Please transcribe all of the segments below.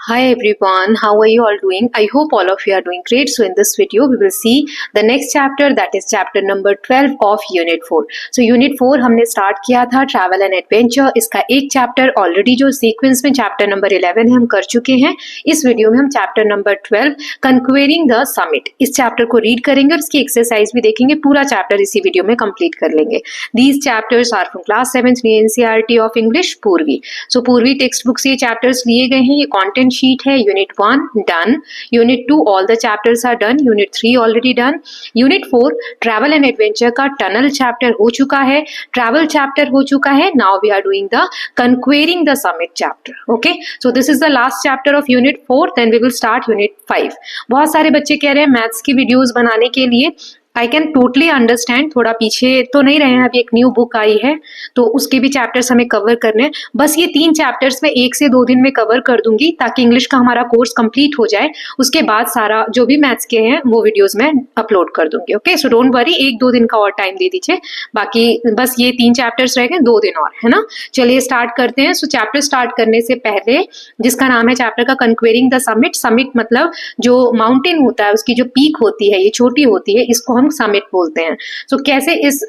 Hi everyone, how are you all doing? I hope all of you are doing great. So in this video we will see the next chapter, that is chapter number 12 of unit 4. So unit 4 हमने start किया था travel and adventure. इसका एक chapter already जो sequence में chapter number 11 है हम कर चुके हैं. इस वीडियो में हम chapter number 12 conquering the summit इस chapter को read करेंगे और इसकी exercise भी देखेंगे. पूरा chapter इसी वीडियो में complete कर लेंगे. These chapters are from class 7th NCERT of English पूर्वी. So पूर्वी text book से ये chapters लिए गए हैं. ये content sheet है. Unit 1 done, unit 2 all the chapters are done, unit 3 already done, unit 4 travel and adventure का टनल चैप्टर हो चुका है, ट्रैवल चैप्टर हो चुका है. Now we are doing the conquering the summit chapter. Okay, so this is the last chapter of unit 4, then we will start unit 5. बहुत सारे बच्चे कह रहे हैं मैथ्स की वीडियोस बनाने के लिए. आई कैन टोटली अंडरस्टैंड, थोड़ा पीछे तो नहीं रहे हैं. अभी एक न्यू बुक आई है तो उसके भी चैप्टर्स हमें कवर करने हैं. बस ये 3 चैप्टर्स में 1 से 2 दिन में कवर कर दूंगी ताकि इंग्लिश का हमारा कोर्स कंप्लीट हो जाए. उसके बाद सारा जो भी मैथ्स के हैं वो वीडियोस में अपलोड कर दूंगी. ओके, सो डोंट वरी, 1-2 दिन का और टाइम दे दीजिए. बाकी बस ये 3 चैप्टर्स रह गए, 2 दिन और, है ना. चलिए स्टार्ट करते हैं. सो चैप्टर स्टार्ट करने से पहले, जिसका नाम है चैप्टर का कंक्वेरिंग द समिट. समिट मतलब जो माउंटेन होता है उसकी जो पीक होती है, ये छोटी होती है, इसको हम समिट बोलते हैं. सो कैसे इस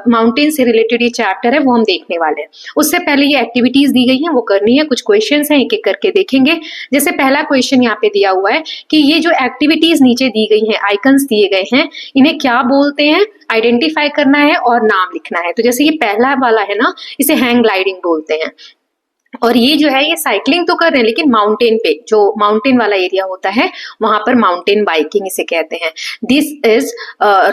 माउंटेन से रिलेटेड ये चैप्टर है वो हम देखने वाले हैं. उससे पहले ये एक्टिविटीज दी गई हैं वो करनी है. कुछ क्वेश्चंस हैं, एक एक करके देखेंगे. जैसे पहला क्वेश्चन यहाँ पे दिया हुआ है कि ये जो एक्टिविटीज नीचे दी गई हैं, आइकन्स दिए गए हैं, इन्हें क्या बोलते हैं, आइडेंटिफाई करना है और नाम लिखना है. तो जैसे ये पहला वाला है ना, इसे हैंग ग्लाइडिंग बोलते हैं. और ये जो है ये साइकिलिंग तो कर रहे हैं लेकिन माउंटेन पे, जो माउंटेन वाला एरिया होता है वहां पर माउंटेन बाइकिंग इसे कहते हैं. This is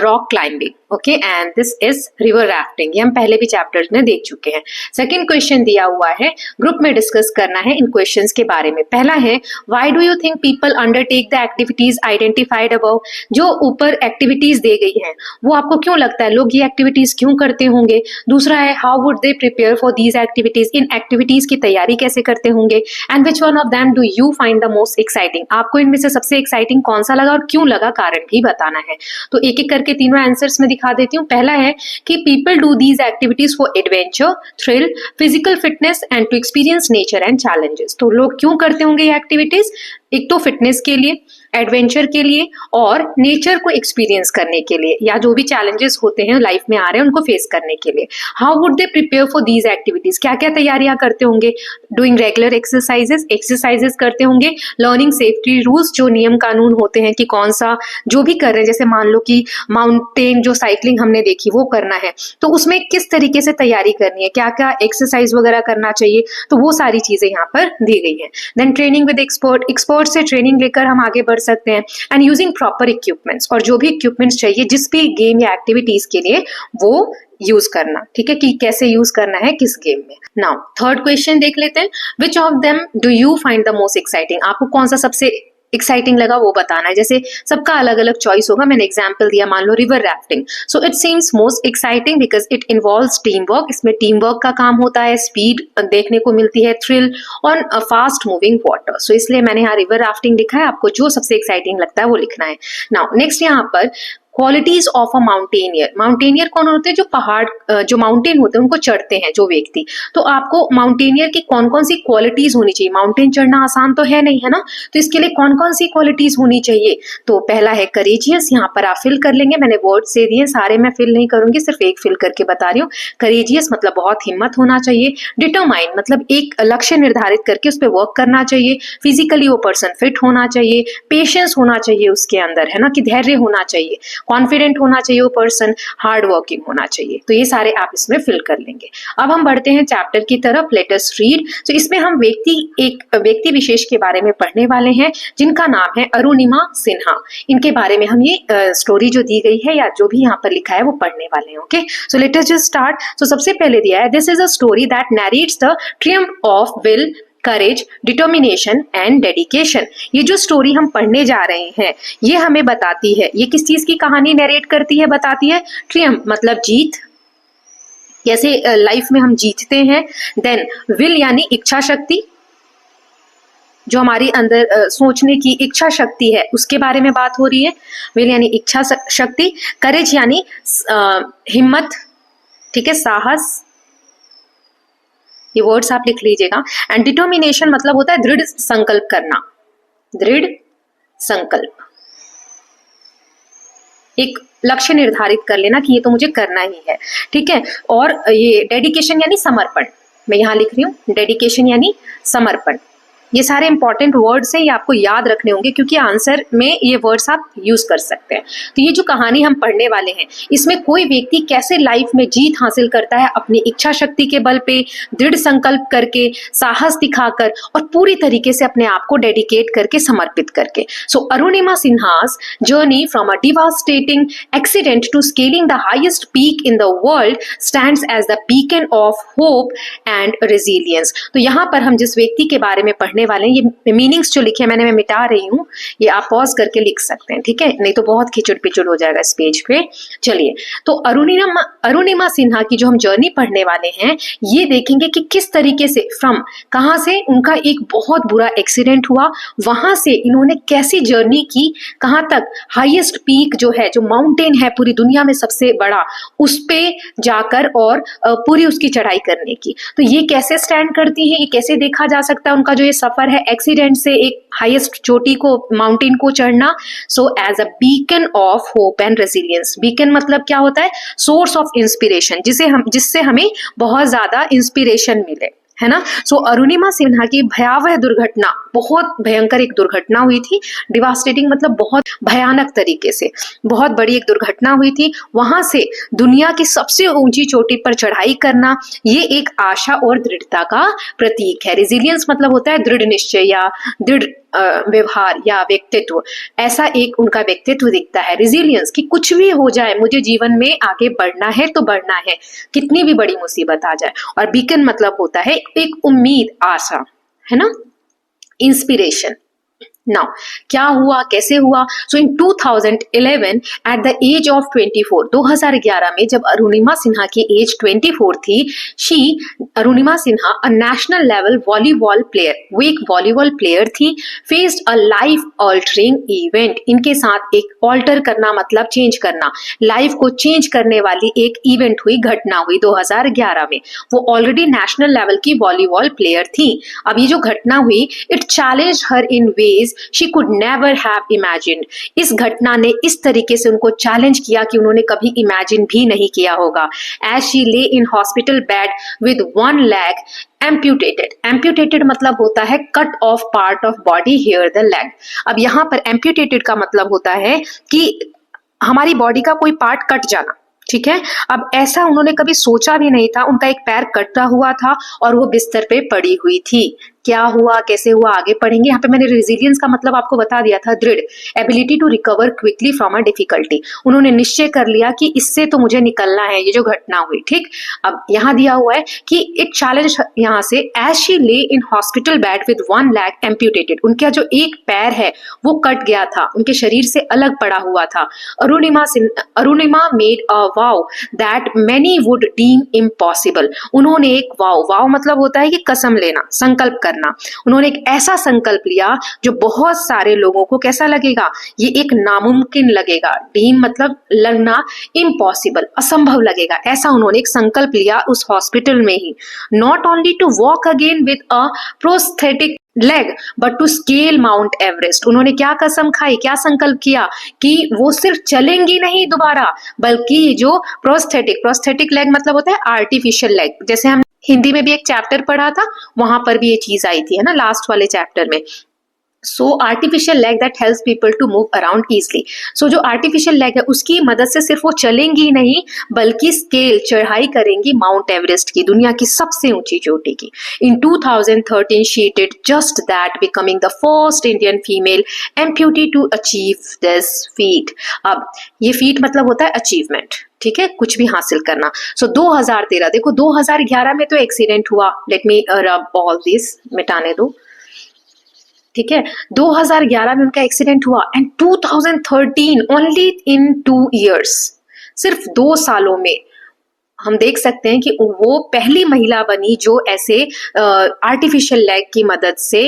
rock climbing. Okay, and this is river rafting. ये हम पहले भी चैप्टर्स में देख चुके हैं. सेकंड क्वेश्चन दिया हुआ है, ग्रुप में डिस्कस करना है इन क्वेश्चंस के बारे में. पहला है, why do you think people undertake the activities identified above. जो ऊपर एक्टिविटीज दी गई हैं वो आपको क्यों लगता है लोग ये एक्टिविटीज क्यों करते होंगे. दूसरा है, how would they prepare for these activities. In activities की तैयारी कैसे करते होंगे. And which one of them do you find the most exciting. आपको इनमें से सबसे एक्साइटिंग कौन सा लगा और क्यों लगा, कारण भी बताना है. तो एक एक करके तीनों आंसर्स में दिखा देती हूँ. पहला है कि people do these activities for adventure, thrill, physical fitness and to experience nature and challenges. तो लोग क्यों करते होंगे ये एक्टिविटीज. एक तो फिटनेस के लिए, एडवेंचर के लिए और नेचर को एक्सपीरियंस करने के लिए, या जो भी चैलेंजेस होते हैं लाइफ में आ रहे हैं उनको फेस करने के लिए. How would they prepare for these activities. क्या क्या तैयारियां करते होंगे. डूइंग रेगुलर एक्सरसाइजेस करते होंगे. लर्निंग सेफ्टी रूल्स, जो नियम कानून होते हैं कि कौन सा जो भी कर रहे हैं, जैसे मान लो कि माउंटेन जो साइकिलिंग हमने देखी वो करना है तो उसमें किस तरीके से तैयारी करनी है, क्या क्या एक्सरसाइज वगैरह करना चाहिए, तो वो सारी चीजें यहाँ पर दी गई है. देन ट्रेनिंग विद एक्सपर्ट से ट्रेनिंग लेकर हम आगे बढ़ सकते हैं. एंड यूजिंग प्रॉपर इक्विपमेंट्स, और जो भी इक्विपमेंट्स चाहिए जिस भी गेम या एक्टिविटीज के लिए वो यूज करना. ठीक है, कि कैसे यूज करना है किस गेम में. नाउ थर्ड क्वेश्चन देख लेते हैं. Which of them do you find the most exciting. आपको कौन सा सबसे एक्साइटिंग लगा वो बताना है. जैसे सबका अलग अलग चॉइस होगा. मैंने एग्जांपल दिया, मान लो river rafting. So it seems most exciting because it involves team work. इसमें टीम वर्क का काम होता है, स्पीड देखने को मिलती है, थ्रिल और फास्ट मूविंग वाटर. सो इसलिए मैंने यहाँ रिवर राफ्टिंग लिखा है. आपको जो सबसे एक्साइटिंग लगता है वो लिखना है. नाउ नेक्स्ट यहाँ पर qualities of a mountaineer. Mountaineer कौन होते हैं, जो पहाड़ जो माउंटेन होते हैं उनको चढ़ते हैं जो व्यक्ति. तो आपको माउंटेनियर की कौन कौन सी क्वालिटीज होनी चाहिए. माउंटेन चढ़ना आसान तो है नहीं, है ना. तो इसके लिए कौन कौन सी क्वालिटीज होनी चाहिए. तो पहला है करेजियस. यहाँ पर आप फिल कर लेंगे, मैंने वर्ड से दिए, सारे मैं फिल नहीं करूंगी, सिर्फ एक फिल करके बता रही हूँ. करेजियस मतलब बहुत हिम्मत होना चाहिए. डिटरमाइन मतलब एक लक्ष्य निर्धारित करके उस पर वर्क करना चाहिए. फिजिकली वो पर्सन फिट होना चाहिए. पेशेंस होना चाहिए उसके अंदर, है ना, कि धैर्य होना चाहिए. कॉन्फिडेंट होना चाहिए वो पर्सन. हार्ड वर्किंग होना चाहिए. तो ये सारे आप इसमें फिल कर लेंगे. अब हम बढ़ते हैं चैप्टर की तरफ. Let us read. तो इसमें हम एक व्यक्ति विशेष के बारे में पढ़ने वाले हैं जिनका नाम है अरुणिमा सिन्हा. इनके बारे में हम ये स्टोरी जो दी गई है या जो भी यहाँ पर लिखा है वो पढ़ने वाले हैं. Okay, so let us just start. So सबसे पहले दिया है, this is a story that narrates the triumph of will, courage, determination and dedication. ये जो स्टोरी हम पढ़ने जा रहे हैं ये हमें बताती है, ये किस चीज की कहानी नरेट करती है, बताती है. ट्रियम्फ मतलब जीत, कैसे लाइफ में हम जीतते हैं. देन विल यानी इच्छा शक्ति, जो हमारी अंदर सोचने की इच्छा शक्ति है उसके बारे में बात हो रही है. विल यानी इच्छा शक्ति. करेज यानी हिम्मत, ठीक है, साहस. ये वर्ड्स आप लिख लीजिएगा. एंड डिटर्मिनेशन मतलब होता है दृढ़ संकल्प करना. दृढ़ संकल्प। एक लक्ष्य निर्धारित कर लेना कि ये तो मुझे करना ही है, ठीक है। और ये डेडिकेशन यानी समर्पण, मैं यहाँ लिख रही हूँ डेडिकेशन यानी समर्पण। ये सारे इंपॉर्टेंट वर्ड्स हैं, ये आपको याद रखने होंगे क्योंकि आंसर में ये वर्ड्स आप यूज कर सकते हैं। तो ये जो कहानी हम पढ़ने वाले हैं, इसमें कोई व्यक्ति कैसे लाइफ में जीत हासिल करता है अपनी इच्छा शक्ति के बल पे, दृढ़ संकल्प करके, साहस दिखाकर और पूरी तरीके से अपने आप को डेडिकेट करके, समर्पित करके। So Arunima Sinha's journey from a devastating accident to scaling the highest peak in the world stands as the beacon of hope and resilience. तो यहाँ पर हम जिस व्यक्ति के बारे में पढ़ने वाले हैं, ये मीनिंग्स जो लिखे मैं मिटा रही हूँ, ये आप पॉज करके लिख सकते हैं, ठीक है, नहीं तो बहुत खिचड़ पिचड़ हो जाएगा इस पेज पे। चलिए, तो अरुणिमा सिन्हा की जो हम जर्नी पढ़ने वाले हैं, ये देखेंगे कि किस तरीके से फ्रॉम, कहां से उनका एक बहुत बुरा एक्सीडेंट हुआ, वहां से इन्होंने कैसी जर्नी की, कहां तक हाईएस्ट पीक जो है, जो माउंटेन है पूरी दुनिया में सबसे बड़ा, उस पे जाकर और पूरी उसकी चढ़ाई करने की। तो ये कैसे स्टैंड करती है, ये कैसे देखा जा सकता है उनका जो ये सफर है एक्सीडेंट से एक हाईएस्ट चोटी को, माउंटेन को चढ़ना। So as a beacon of hope and resilience. Beacon मतलब क्या होता है, सोर्स ऑफ इंस्पिरेशन, जिससे हमें बहुत ज्यादा इंस्पिरेशन मिले, है ना। सो अरुणिमा सिन्हा की भयावह दुर्घटना, बहुत भयंकर एक दुर्घटना हुई थी। डिवास्टेटिंग मतलब बहुत भयानक तरीके से, बहुत बड़ी एक दुर्घटना हुई थी। वहां से दुनिया की सबसे ऊंची चोटी पर चढ़ाई करना, ये एक आशा और दृढ़ता का प्रतीक है। रेजिलियंस मतलब होता है दृढ़ निश्चय या दृढ़ व्यवहार या व्यक्तित्व, ऐसा एक उनका व्यक्तित्व दिखता है। रेजिलियंस कि कुछ भी हो जाए, मुझे जीवन में आगे बढ़ना है तो बढ़ना है, कितनी भी बड़ी मुसीबत आ जाए। और बीकन मतलब होता है एक उम्मीद, आशा, है ना, इंस्पिरेशन। नाउ क्या हुआ, कैसे हुआ? सो इन 2011 एट द एज ऑफ 24, 2011 में जब अरुणिमा सिन्हा की एज 24 थी, Arunima Sinha a national level volleyball player, वो एक वॉलीबॉल प्लेयर थी, faced a life altering event. इनके साथ एक ऑल्टर करना मतलब चेंज करना, लाइफ को चेंज करने वाली एक इवेंट हुई, घटना हुई 2011 में। वो ऑलरेडी नेशनल लेवल की वॉलीबॉल प्लेयर थी। अब ये जो घटना हुई, it challenged her in ways she could never have imagined। इस घटना ने इस तरीके से उनको चैलेंज किया कि उन्होंने कभी इमेजिन भी नहीं किया होगा। As she lay in hospital bed with one leg amputated। amputated मतलब होता है cut off part of body, here the leg। अब यहाँ पर amputated का मतलब होता है कि हमारी बॉडी का कोई पार्ट कट जाना, ठीक है। अब ऐसा उन्होंने कभी सोचा भी नहीं था, उनका एक पैर कटा हुआ था और वो बिस्तर पे पड़ी हुई थी। क्या हुआ, कैसे हुआ, आगे पढ़ेंगे। यहाँ पे मैंने रेजिलियंस का मतलब आपको बता दिया था, दृढ़, ability to recover quickly from a difficulty. उन्होंने निश्चय कर लिया कि इससे तो मुझे निकलना है, ये जो घटना हुई, ठीक। अब यहाँ दिया हुआ है कि एक चैलेंज यहाँ से, as she lay in hospital bed with one leg amputated, उनका जो एक पैर है वो कट गया था, उनके शरीर से अलग पड़ा हुआ था। Arunima made a vow that many would deem impossible. उन्होंने एक वाव मतलब होता है कि कसम लेना, संकल्प करना। उन्होंने एक ऐसा संकल्प लिया जो बहुत सारे लोगों को कैसा लगेगा, ये एक नामुमकिन लगेगा। डीम मतलब लगना, इम्पॉसिबल असंभव लगेगा, ऐसा उन्होंने एक संकल्प लिया उस हॉस्पिटल में ही। Not only to walk again with a prosthetic leg but to scale Mount Everest. उन्होंने क्या कसम खाई, क्या संकल्प किया कि वो सिर्फ चलेंगी नहीं दोबारा, बल्कि जो प्रोस्थेटिक लेग मतलब होता है आर्टिफिशियल लेग। जैसे हम हिंदी में भी एक चैप्टर पढ़ा था, वहां पर भी ये चीज आई थी, है ना, लास्ट वाले चैप्टर में। So artificial leg that helps people to move around easily. So जो आर्टिफिशियल लेग है, उसकी मदद से सिर्फ वो चलेंगी नहीं, बल्कि स्केल, चढ़ाई करेंगी माउंट एवरेस्ट की, दुनिया की सबसे ऊंची चोटी की। In 2013 she did just that, becoming the first Indian female amputee to achieve this feat. अब ये फीट मतलब होता है अचीवमेंट, ठीक है, कुछ भी हासिल करना। सो 2013, देखो 2011 में तो एक्सीडेंट हुआ, लेट मी रब ऑल दिस, मिटाने दो, ठीक है। 2011 में उनका एक्सीडेंट हुआ एंड 2013, ओनली इन 2 years, सिर्फ 2 सालों में हम देख सकते हैं कि वो पहली महिला बनी जो ऐसे आर्टिफिशियल लेग की मदद से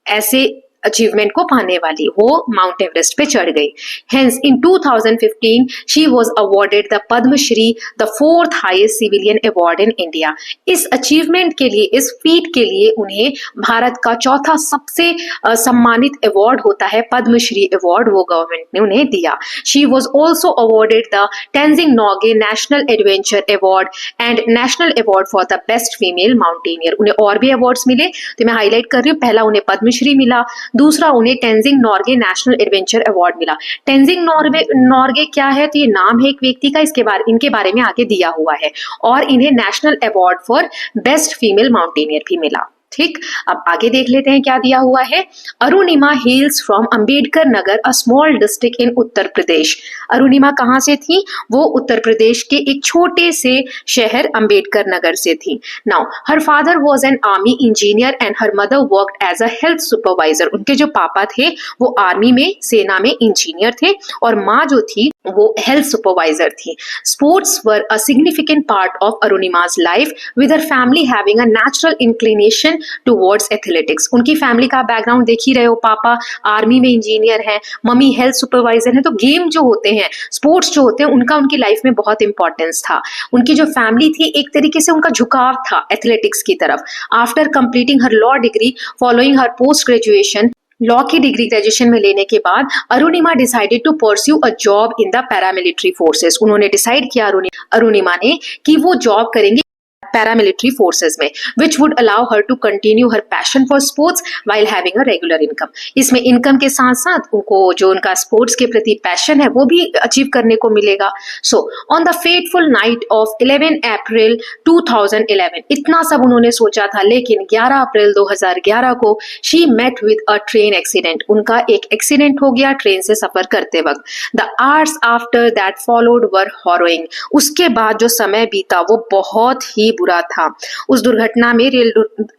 ऐसे अचीवमेंट को पाने वाली, वो माउंट एवरेस्ट पे चढ़ गई। Hence in 2015 she was awarded the Padmashri, the fourth highest civilian award in India. इस अचीवमेंट के लिए, इस फीट के लिए उन्हें भारत का चौथा सबसे सम्मानित अवार्ड होता है पद्मश्री अवार्ड, वो गवर्नमेंट ने उन्हें दिया। She was also awarded the Tenzing Norgay national adventure award and national award for the best female mountaineer. उन्हें और भी अवार्ड्स मिले, तो मैं हाईलाइट कर रही हूँ। पहला उन्हें पद्मश्री मिला, दूसरा उन्हें Tenzing Norgay national adventure award मिला। तेंजिंग नोर्गे क्या है, तो ये नाम है एक व्यक्ति का, इनके बारे में आगे दिया हुआ है। और इन्हें national award for best female mountaineer भी मिला। ठीक, अब आगे देख लेते हैं क्या दिया हुआ है। Arunima hails from Ambedkar Nagar, a small district in Uttar Pradesh. Arunima कहाँ से थी, वो उत्तर प्रदेश के एक छोटे से शहर अंबेडकर नगर से थी। Now her father was an army engineer and her mother worked as a health supervisor. उनके जो पापा थे वो आर्मी में, सेना में इंजीनियर थे, और माँ जो थी वो हेल्थ सुपरवाइजर थी। Sports were a significant part of Arunima's life, with her family having a natural inclination towards athletics. उनकी फैमिली का बैकग्राउंड देख ही रहे हो, पापा आर्मी में इंजीनियर हैं, मम्मी हेल्थ सुपरवाइजर हैं, तो गेम जो होते हैं, स्पोर्ट्स जो होते हैं, उनका उनकी लाइफ में बहुत इंपॉर्टेंस था। उनकी जो फैमिली थी, एक तरीके से उनका झुकाव था एथलेटिक्स की तरफ। After completing her law degree, following her post graduation, law की डिग्री ग्रेजुएशन में लेने के बाद Arunima decided to pursue a job in the paramilitary forces. उन्होंने डिसाइड किया अरुणिमा ने कि वो जॉब करेंगे पैरामिलिट्री फोर्सेस में, which would allow her to continue her passion for sports while having a regular income. इसमें इनकम के साथ साथ उनको जो उनका स्पोर्ट्स के प्रति पैशन है वो भी अचीव करने को मिलेगा। So on the fateful night of 11 April 2011, इतना सब उन्होंने सोचा था, लेकिन 11 अप्रैल 2011 को she met with a train accident. उनका एक एक्सीडेंट हो गया ट्रेन से सफर करते वक्त। The hours after that followed were harrowing. उसके बाद जो समय बीता वो बहुत ही बुरा था। उस दुर्घटना में,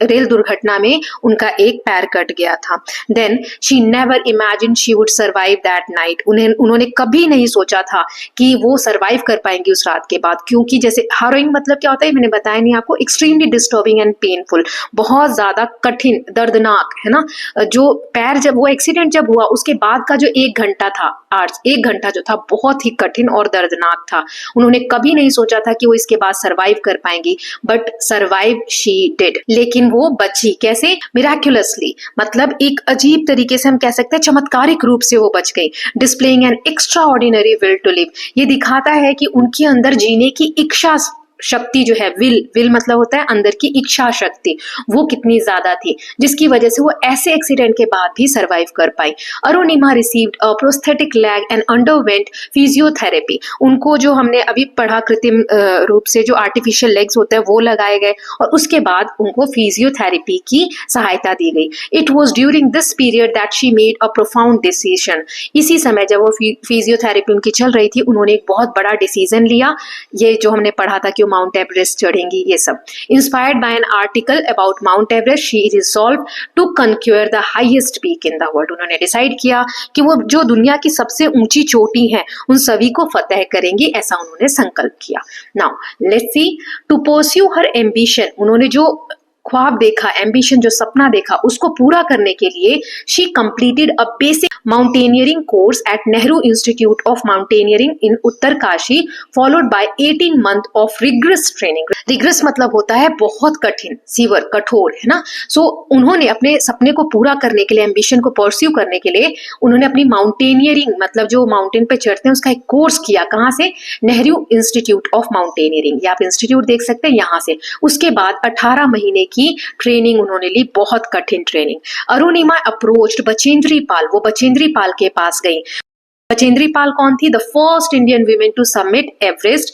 रेल दुर्घटना में उनका एक पैर कट गया था। Then she never imagined she would survive that night. उन्होंने कभी नहीं सोचा था कि वो सर्वाइव कर पाएंगी उस रात के बाद, क्योंकि जैसे हार्रोइंग मतलब क्या होता है मैंने बताया नहीं आपको, एक्सट्रीमली डिस्टर्बिंग एंड पेनफुल, बहुत ज्यादा कठिन, दर्दनाक, है ना। जो पैर, जब वो एक्सीडेंट जब हुआ उसके बाद का जो 1 घंटा था, आवर्स, 1 घंटा जो था बहुत ही कठिन और दर्दनाक था। उन्होंने कभी नहीं सोचा था कि वो इसके बाद सर्वाइव कर पाएंगी, बट सर्वाइव शी डिड। लेकिन वो बची कैसे, मिराक्युलसली, मतलब एक अजीब तरीके से हम कह सकते हैं, चमत्कारिक रूप से वो बच गई। Displaying an extraordinary will to live, ये दिखाता है कि उनके अंदर जीने की इच्छा शक्ति जो है, विल मतलब होता है अंदर की इच्छा शक्ति, वो कितनी ज्यादा थी, जिसकी वजह से वो ऐसे एक्सीडेंट के बाद भी सरवाइव कर पाई। Arunima received a prosthetic leg and underwent physiotherapy. उनको जो हमने अभी पढ़ा, कृत्रिम रूप से जो आर्टिफिशियल लेग्स होते हैं वो लगाए गए, और उसके बाद उनको फिजियोथेरेपी की सहायता दी गई। It was during this period that she made a profound decision. इसी समय जब वो फिजियोथेरेपी उनकी चल रही थी, उन्होंने एक बहुत बड़ा डिसीजन लिया, ये जो हमने पढ़ा था कि माउंट एवरेस्ट चढ़ेंगी, ये सब। Inspired by an article about Mount Everest, she resolve to conquer the highest peak in the world. उन्होंने डिसाइड किया कि वो जो दुनिया की सबसे ऊंची चोटी है उन सभी को फतेह करेंगी, ऐसा उन्होंने संकल्प किया। Now let's see, to pursue her ambition, उन्होंने जो ख्वाब देखा, एम्बिशन जो सपना देखा, उसको पूरा करने के लिए she completed a basic mountaineering course at Nehru Institute of Mountaineering in Uttarkashi, followed by 18 month of rigorous training. Rigorous मतलब होता है बहुत कठिन, सीवर, कठोर, है ना। सो उन्होंने अपने सपने को पूरा करने के लिए, एम्बिशन को परस्यू करने के लिए, उन्होंने अपनी माउंटेनियरिंग मतलब जो माउंटेन पे चढ़ते हैं उसका एक कोर्स किया। कहाँ से, नेहरू इंस्टीट्यूट ऑफ माउंटेनियरिंग, या आप इंस्टीट्यूट देख सकते हैं यहाँ से। उसके बाद 18 महीने की ट्रेनिंग उन्होंने ली, बहुत कठिन ट्रेनिंग। अरुणिमा अप्रोच्ड बचेंद्री पाल, वो बचेंद्री पाल के पास गई। बचेंद्री पाल कौन थी, the first Indian women to submit Everest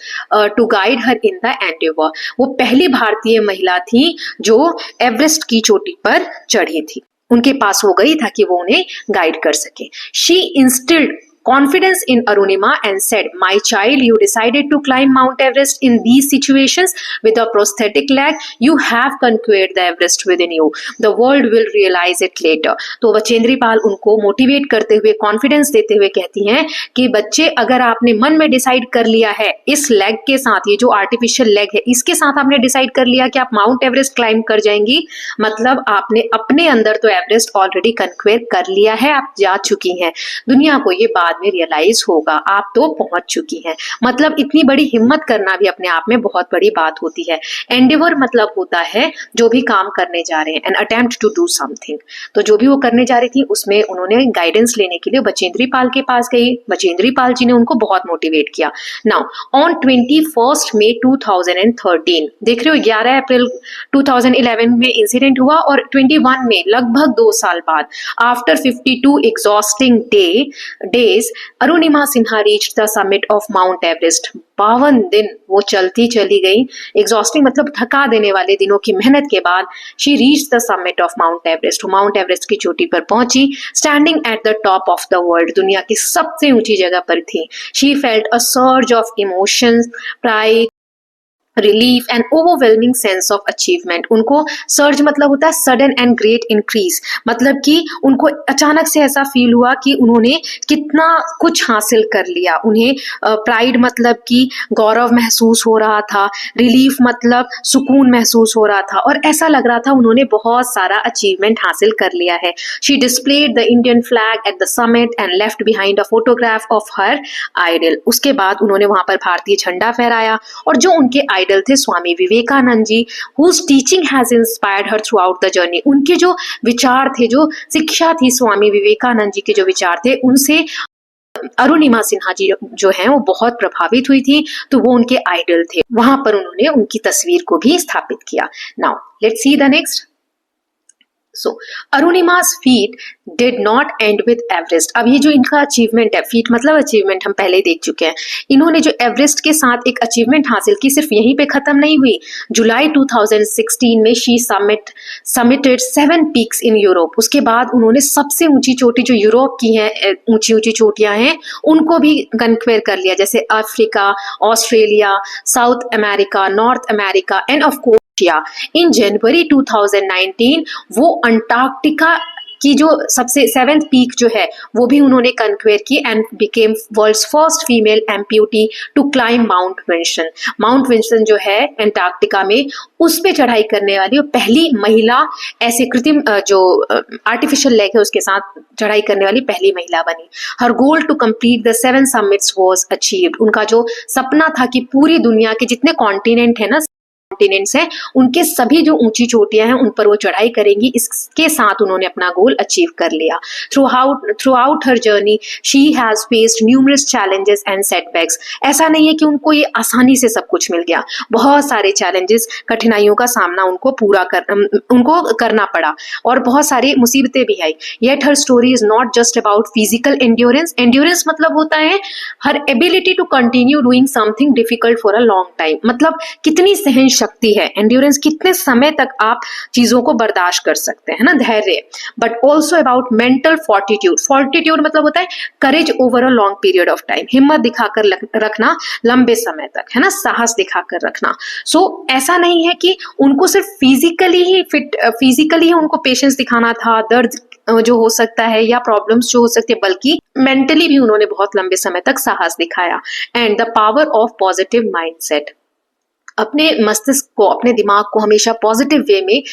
to guide her in the endeavour. वो पहली भारतीय महिला थी जो एवरेस्ट की चोटी पर चढ़ी थी, उनके पास वो गई था कि वो उन्हें गाइड कर सके। She instilled confidence in Arunima and said, "My child, you decided to climb Mount Everest in these situations with a prosthetic leg. You have conquered the Everest within you. The world will realize it later." तो बचेंद्री पाल उनको motivate करते हुए, confidence देते हुए कहती हैं कि बच्चे, अगर आपने मन में डिसाइड कर लिया है, इस लेग के साथ, ये जो आर्टिफिशियल लेग है, इसके साथ आपने डिसाइड कर लिया कि आप माउंट एवरेस्ट क्लाइम कर जाएंगी, मतलब आपने अपने अंदर तो एवरेस्ट ऑलरेडी कन्क्वेयर कर लिया है, आप जा चुकी हैं। दुनिया को ये बाद में रियलाइज होगा, आप तो पहुंच चुकी हैं। मतलब इतनी बड़ी हिम्मत करना भी अपने आप में बहुत बड़ी बात होती है। एंडेवर मतलब होता है जो भी काम करने जा रहे हैं, an attempt to do something. तो जो भी वो करने जा रही थी उसमें उन्होंने गाइडेंस लेने के लिए बचेंद्री पाल के पास गई। बचेंद्री पाल जी ने उनको बहुत मोटिवेट किया। नाउ ऑन 21 मई 2013, देख रहे हो 11 अप्रैल 2011 में इंसिडेंट हुआ और 21 में लगभग 2 साल बाद, after 52 exhausting days, Arunima Sinha reached the summit of Mount Everest. 52 दिन वो चलती चली गई, एग्जॉस्टिंग मतलब थका देने वाले दिनों की मेहनत के बाद she reached the summit of Mount Everest. Mount Everest की चोटी पर पहुंची, standing at the top of the world, दुनिया की सबसे ऊंची जगह पर थी। She felt a surge of emotions, pride, relief and overwhelming sense of achievement. उनको सर्ज मतलब होता है सडन एंड ग्रेट इंक्रीज, मतलब कि उनको अचानक से ऐसा फील हुआ कि उन्होंने कितना कुछ हासिल कर लिया। उन्हें प्राइड मतलब कि गौरव महसूस हो रहा था, रिलीफ मतलब सुकून महसूस हो रहा था, और ऐसा लग रहा था उन्होंने बहुत सारा अचीवमेंट हासिल कर लिया है। She displayed the Indian flag at the summit and left behind a photograph of her idol. उसके बाद उन्होंने वहां पर भारतीय झंडा फहराया और जो उनके आइडल थे Swami Vivekananda ji, whose teaching has inspired her throughout the journey। उनके जो विचार थे, जो शिक्षा थी, स्वामी विवेकानंद जी के जो विचार थे, उनसे अरुणिमा सिन्हा जी जो हैं वो बहुत प्रभावित हुई थी, तो वो उनके आइडल थे। वहां पर उन्होंने उनकी तस्वीर को भी स्थापित किया। Now let's see the next. So, Arunima's feat did not end with Everest। अब ये जो इनका अचीवमेंट है, फीट मतलब अचीवमेंट, हम पहले देख चुके हैं। इन्होंने जो एवरेस्ट के साथ एक अचीवमेंट हासिल की, सिर्फ यहीं पे खत्म नहीं हुई। जुलाई 2016 में she submitted 7 peaks in Europe. उसके बाद उन्होंने सबसे ऊंची चोटी जो यूरोप की हैं, ऊंची ऊंची चोटियां हैं, उनको भी कन्क्वेयर कर लिया, जैसे Africa, Australia, South America, North America and of course in January 2019 वो अंटार्कटिका की जो सबसे 7th पीक जो है वो भी उन्होंने कन्क्वेयर की and became world's first female amputee to climb Mount Vinson. Mount Vinson जो है अंटार्कटिका में, उस पे चढ़ाई करने वाली वो पहली महिला, ऐसे कृत्रिम जो आर्टिफिशियल लेग है उसके साथ चढ़ाई करने वाली पहली महिला बनी। Her goal to complete the 7 summits was achieved. उनका जो सपना था कि पूरी दुनिया के जितने कॉन्टिनेंट है ना, कॉन्टिनेंट्स हैं, उनके सभी जो ऊंची चोटियां हैं उन पर वो चढ़ाई करेंगी, इसके साथ उन्होंने अपना गोल अचीव कर लिया। Through out her journey she has faced numerous challenges and setbacks. ऐसा नहीं है कि उनको ये आसानी से सब कुछ मिल गया, बहुत सारे चैलेंजेस, कठिनाइयों का सामना उनको करना पड़ा और बहुत सारी मुसीबतें भी आई। Yet her story is not just about physical endurance. Endurance मतलब होता है her ability to continue doing something difficult for a long time, मतलब कितनी सहन शक्ति है, एंड्योरेंस, कितने समय तक आप चीजों को बर्दाश्त कर सकते हैं ना, धैर्य। But also about mental fortitude. Fortitude मतलब होता है courage over a long period of time, हिम्मत दिखाकर रखना लंबे समय तक, है ना, साहस दिखाकर रखना। सो ऐसा नहीं है कि उनको सिर्फ फिजिकली ही उनको पेशेंस दिखाना था, दर्द जो हो सकता है या प्रॉब्लम्स जो हो सकती है, बल्कि मेंटली भी उन्होंने बहुत लंबे समय तक साहस दिखाया। And the power of positive mindset. अपने मस्तिष्क को, अपने दिमाग को हमेशा पॉजिटिव वे में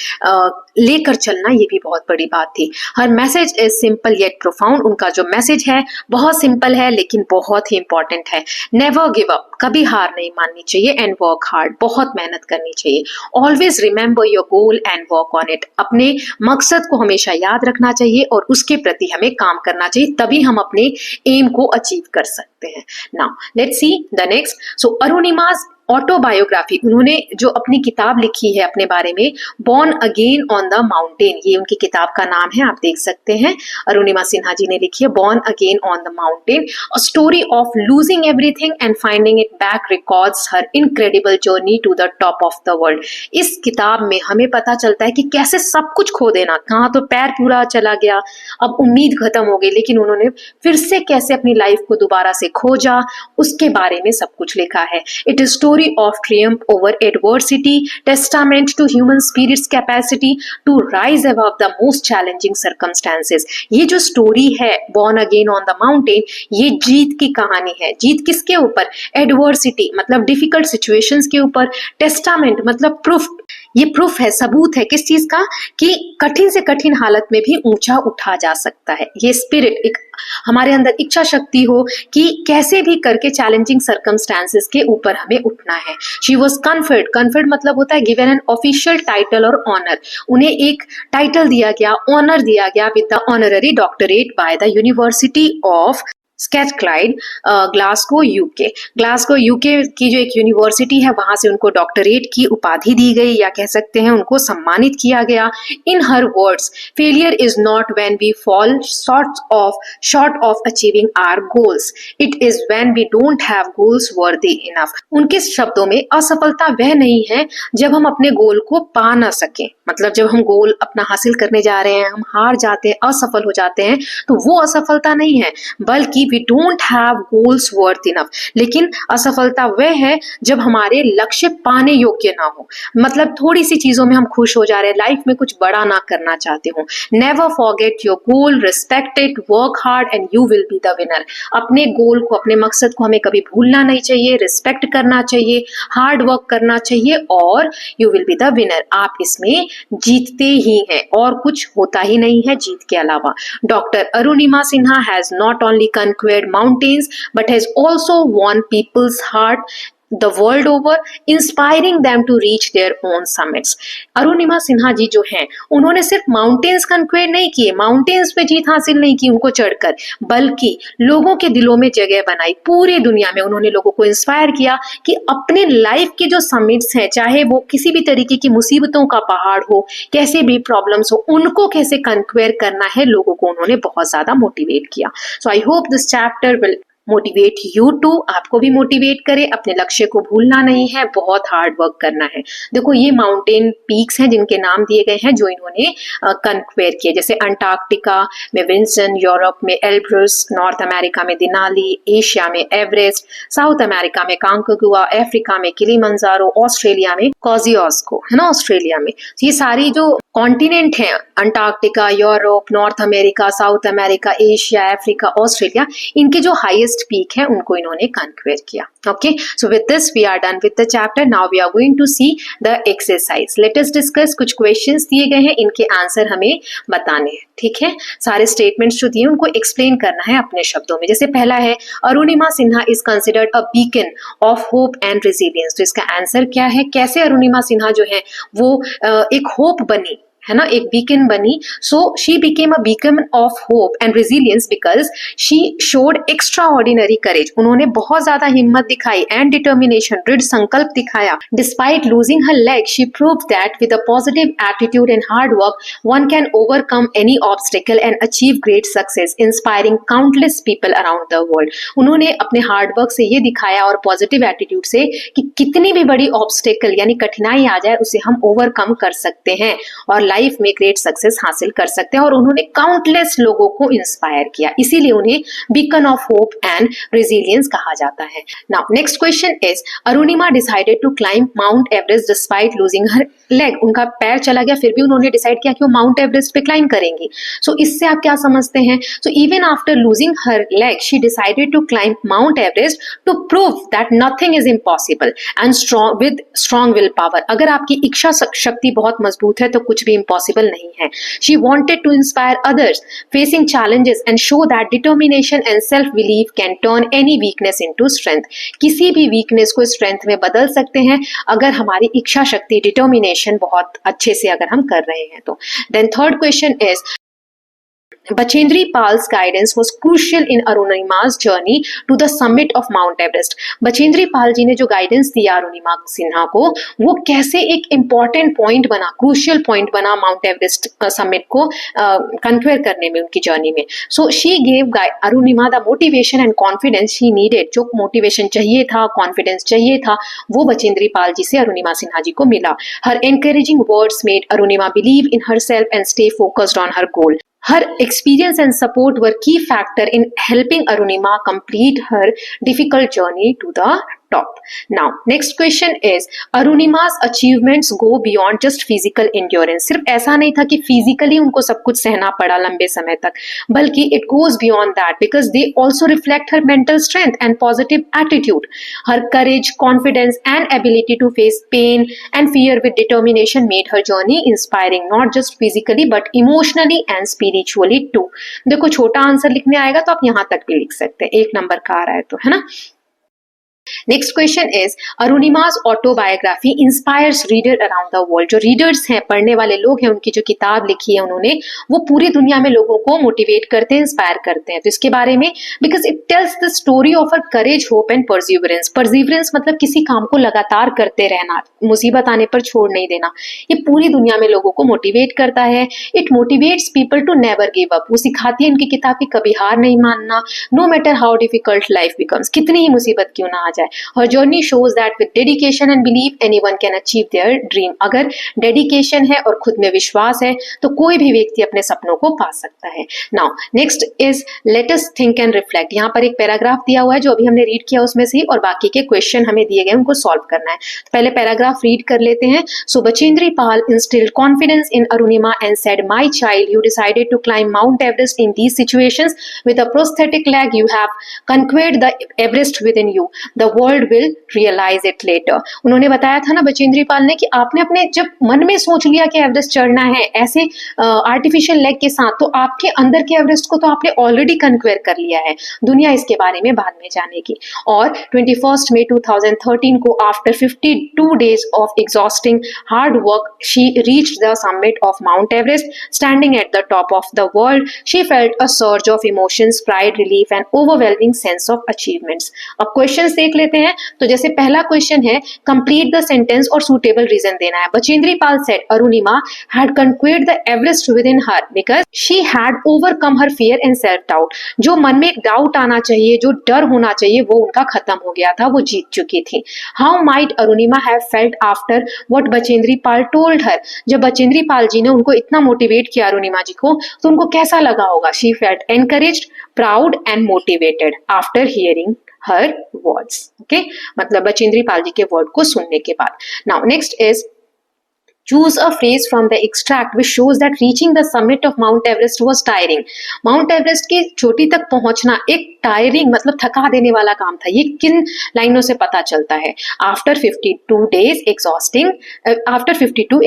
लेकर चलना, ये भी बहुत बड़ी बात थी। Her message is simple yet profound. उनका जो मैसेज है बहुत सिंपल है लेकिन बहुत ही इंपॉर्टेंट है। नेवर गिव अप, कभी हार नहीं माननी चाहिए। एंड वर्क हार्ड, बहुत मेहनत करनी चाहिए। Always remember your goal and work on it. अपने मकसद को हमेशा याद रखना चाहिए और उसके प्रति हमें काम करना चाहिए, तभी हम अपने एम को अचीव कर सकते हैं। Now let's see the next. So Arunima's autobiography, उन्होंने जो अपनी किताब लिखी है अपने बारे में, born again on the mountain, ये उनकी किताब का नाम है, आप देख सकते हैं, अरुणिमा सिन्हा जी ने लिखी है, born again on the mountain, a story of losing everything and finding it back records her incredible journey to the top of the world. इस किताब में हमें पता चलता है कि कैसे सब कुछ खो देना, कहाँ तो पैर पूरा चला गया, अब उम्मीद खत्म हो गई, लेकिन उन्होंने फिर से कैसे अपनी लाइफ को दोबारा से खोजा, उसके बारे में सब कुछ लिखा है। It is story of triumph over adversity, testament to human spirit's capacity to rise above the most challenging circumstances. ये जो स्टोरी है born again on the mountain, ये जीत की कहानी है। जीत किसके ऊपर? एडवर्सिटी मतलब डिफिकल्ट सिचुएशंस के ऊपर, टेस्टामेंट मतलब प्रूफ, ये प्रूफ है, सबूत है किस चीज का, कि कठिन से कठिन हालत में भी ऊंचा उठा जा सकता है। ये स्पिरिट, एक हमारे अंदर इच्छा शक्ति हो कि कैसे भी करके चैलेंजिंग सर्कमस्टेंसेस के ऊपर हमें उठना है। शी वॉज कन्फर्ड, कन्फर्ड मतलब होता है गिवन एन ऑफिशियल टाइटल और ऑनर, उन्हें एक टाइटल दिया गया, ऑनर दिया गया with the honorary doctorate by the university of Strathclyde, Glasgow UK. Glasgow UK की जो एक यूनिवर्सिटी है, वहां से उनको डॉक्टरेट की उपाधि दी गई, या कह सकते हैं उनको सम्मानित किया गया। In her words, failure is not when we fall short of achieving our goals, it is when we don't have goals worthy enough. उनके शब्दों में असफलता वह नहीं है जब हम अपने गोल को पा ना सके, मतलब जब हम गोल अपना हासिल करने जा रहे हैं, हम हार जाते हैं, असफल हो जाते हैं, तो वो असफलता नहीं है, बल्कि we don't have goals worth enough. लेकिन असफलता वह है जब हमारे लक्ष्य पाने योग्य ना हो, मतलब थोड़ी सी चीजों में हम खुश हो जा रहे हैं, लाइफ में कुछ बड़ा ना करना चाहते हो। Never forget your goal, respect it, work hard and you will be the winner. अपने गोल को, अपने मकसद को हमें कभी भूलना नहीं चाहिए, रिस्पेक्ट करना चाहिए, हार्ड वर्क करना चाहिए, और you will be the winner. आप इसमें जीतते ही हैं, और कुछ होता ही नहीं है जीत के अलावा। Doctor Arunima Sinha has not only conquered mountains but has also won people's heart the world over, inspiring them to reach their own summits. Arunima Sinha ji जो हैं, उन्होंने सिर्फ माउंटेन्स कंक्वेयर नहीं किए, माउंटेन्स पे जीत हासिल नहीं की उनको चढ़कर, बल्कि लोगों के दिलों में जगह बनाई। पूरी दुनिया में उन्होंने लोगों को इंस्पायर किया कि अपने लाइफ के जो समिट्स हैं, चाहे वो किसी भी तरीके की मुसीबतों का पहाड़ हो, कैसे भी प्रॉब्लम्स हो, उनको कैसे कंक्वेयर करना है, लोगों को उन्होंने बहुत ज्यादा मोटिवेट किया। So I hope this chapter will motivate you too, आपको भी मोटिवेट करे, अपने लक्ष्य को भूलना नहीं है, बहुत हार्ड वर्क करना है। देखो ये माउंटेन पीक्स हैं जिनके नाम दिए गए हैं जो इन्होंने कंक्वेयर किए, जैसे अंटार्कटिका में विंसन, यूरोप में एल्ब्रस, नॉर्थ अमेरिका में दिनाली, एशिया में एवरेस्ट, साउथ अमेरिका में कांकागुआ, अफ्रीका में किलिमंजारो, ऑस्ट्रेलिया में कॉजियोस्को, है ना ऑस्ट्रेलिया में। ये सारी जो कॉन्टिनेंट हैं, Antarctica, Europe, North America, South America, Asia, Africa, Australia, इनके जो हाईएस्ट पीक है उनको इन्होंने कंक्वेयर किया। Okay, so with this we are done with the chapter. Now we are going to see the exercise. Let us discuss. कुछ questions दिए गए हैं, इनके आंसर हमें बताने हैं, ठीक है। सारे स्टेटमेंट्स जो दिए उनको एक्सप्लेन करना है अपने शब्दों में। जैसे पहला है, Arunima Sinha is considered a beacon of hope and resilience. तो इसका आंसर क्या है? कैसे अरुणिमा सिन्हा जो है वो एक होप बनी, है ना, एक बीकन बनी। So she became a beacon of hope and resilience because she showed extraordinary courage. उन्होंने बहुत ज्यादा हिम्मत दिखाई एंड डिटर्मिनेशन, दृढ़ संकल्प दिखाया। Despite losing her leg she proved that with a positive attitude and hard work one can overcome any obstacle and achieve great success, inspiring countless people around the world. उन्होंने अपने hard work से ये दिखाया और positive attitude से कि कितनी भी बड़ी ऑब्स्टिकल यानी कठिनाई आ जाए उसे हम ओवरकम कर सकते हैं और लाइफ में ग्रेट सक्सेस हासिल कर सकते हैं। और उन्होंने काउंटलेस लोगों को इंस्पायर किया, इसीलिए उन्हें beacon of hope and resilience कहा जाता है। Now next question is, Arunima decided to climb Mount Everest despite losing her leg. उनका पैर चला गया, फिर भी उन्होंने डिसाइड किया कि वो माउंट एवरेस्ट पे क्लाइंब करेंगी। सो इससे आप क्या समझते हैं? So even after losing her leg she decided to climb Mount Everest to prove that nothing is impossible and strong will power. अगर आपकी इच्छा शक्ति बहुत मजबूत है तो कुछ भी इम्पॉसिबल नहीं है। She wanted to inspire others facing challenges and show that determination and self-belief can turn any weakness into strength. किसी भी वीकनेस को स्ट्रेंथ में बदल सकते हैं अगर हमारी इच्छा शक्ति, डिटर्मिनेशन बहुत अच्छे से अगर हम कर रहे हैं तो। Then third question is, Bachendri Pal's guidance was crucial in Arunima's journey to the summit of Mount Everest. Bachendri Pal ji ने जो गाइडेंस दिया अरुणिमा सिन्हा को, वो कैसे एक इम्पॉर्टेंट पॉइंट बना, क्रूशियल पॉइंट बना माउंट एवरेस्ट समिट को कंक्वेयर करने में, उनकी जर्नी में. So she gave Arunima the motivation and confidence she needed. जो मोटिवेशन चाहिए था, कॉन्फिडेंस चाहिए था, वो बचेंद्री पाल जी से अरुणिमा सिन्हा जी को मिला. Her encouraging words made Arunima believe in herself and stay focused on her goal. Her experience and support were key factor in helping Arunima complete her difficult journey to the top. Now, next question is, Arunima's achievements go beyond just physical endurance. सिर्फ ऐसा नहीं था कि physically उनको सब कुछ सहना पड़ा लंबे समय तक, बल्कि it goes beyond that because they also reflect her mental strength and positive attitude. Her courage, confidence and ability to face pain and fear with determination made her journey inspiring, not just physically but emotionally and spiritually too. देखो, छोटा answer लिखने आएगा तो आप यहाँ तक भी लिख सकते हैं, 1 नंबर का आ रहा है तो, है ना. Next question is, Arunima's autobiography inspires reader around the world. जो रीडर्स हैं, पढ़ने वाले लोग हैं, उनकी जो किताब लिखी है उन्होंने, वो पूरी दुनिया में लोगों को मोटिवेट करते हैं, इंस्पायर करते हैं. तो इसके बारे में, because it tells the story of a courage, hope and perseverance. Perseverance मतलब किसी काम को लगातार करते रहना, मुसीबत आने पर छोड़ नहीं देना. ये पूरी दुनिया में लोगों को मोटिवेट करता है. It motivates people to never give up. वो सिखाती है इनकी किताब की कभी हार नहीं मानना, no matter how difficult life becomes, कितनी ही मुसीबत क्यों ना आ जाए. Her journey shows that with dedication and belief anyone can achieve their dream. अगर डेडिकेशन है और खुद में विश्वास है तो कोई भी व्यक्ति अपने सपनों को पा सकता है. Now next is let us think and reflect. यहाँ पर एक पैराग्राफ दिया हुआ है जो अभी हमने रीड किया उसमें से ही, और बाकी के क्वेश्चन हमें दिए गए उनको सॉल्व करना है. तो पहले पैराग्राफ रीड कर लेते हैं. So Bachendri Pal instilled confidence in Arunima and said, "My child, you decided to climb Mount Everest in these situations. With a prosthetic leg, you have conquered the Everest within you. The world will realize it later." उन्होंने बताया था ना बचेंद्री पाल ने कि आपने अपने जब मन में सोच लिया कि एवरेस्ट चढ़ना है ऐसे आर्टिफिशियल लेग के साथ, तो आपके अंदर के एवरेस्ट को तो आपने ऑलरेडी कंक्वेयर कर लिया है, दुनिया इसके बारे में बाद में जानेगी. और 21 मई 2013 को after 52 days of exhausting hard work she reached the summit of Mount Everest. Standing at the top of the world she felt a surge of emotions, pride, relief and overwhelming sense of achievements. अब questions देख लेते हैं. तो जैसे पहला question है, complete the sentence और suitable reason देना है. Bachendri Pal said Arunima had conquered the Everest within her because she had overcome her fear and self doubt. जो मन में एक डाउट आना चाहिए, जो डर होना चाहिए, वो उनका खत्म हो गया था, वो जीत चुकी थी. How might Arunima have felt after what Bachendri Pal told her. जब बचेंद्री पाल जी ने उनको इतना मोटिवेट किया अरुणिमा जी को, तो उनको कैसा लगा होगा. She felt encouraged, proud and motivated after hearing her words. Okay, मतलब बचेंद्री पाल जी के वर्ड को सुनने के बाद. Now next is, choose a phrase from the extract which shows that reaching the summit of Mount Everest was tiring. Mount Everest की चोटी तक पहुंचना एक टायरिंग मतलब थका देने वाला काम था. ये किन लाइनों से पता चलता है? आफ्टर 52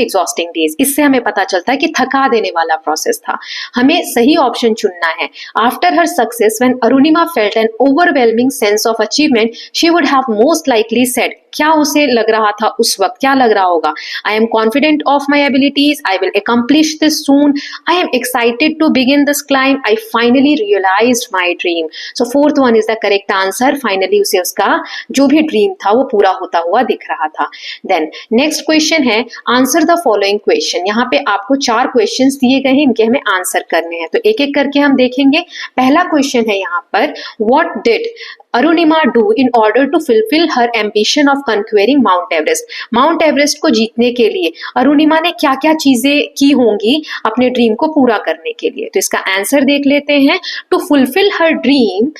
एग्जॉस्टिंग डेज, इससे हमें पता चलता है कि थका देने वाला प्रोसेस था. हमें सही ऑप्शन चुनना है. After her success when Arunima felt N overwhelming sense of achievement she would have most likely said. क्या उसे लग रहा था उस वक्त, क्या लग रहा होगा? I am confident of my abilities, I will accomplish this soon, I am excited to begin this climb, I finally realized my dream. So fourth one is the correct answer. Finally उसे उसका जो भी dream था वो पूरा होता हुआ दिख रहा था. Then next question है, answer the following question. यहाँ पे आपको 4 questions दिए गए हैं, इनके हमें आंसर करने हैं, तो एक एक करके हम देखेंगे. पहला क्वेश्चन है यहाँ पर, what did Arunima do in order to fulfil her ambition of conquering Mount Everest. Mount Everest को जीतने के लिए अरुणिमा ने क्या क्या चीजें की होंगी अपने ड्रीम को पूरा करने के लिए. तो इसका आंसर देख लेते हैं. To fulfil her dream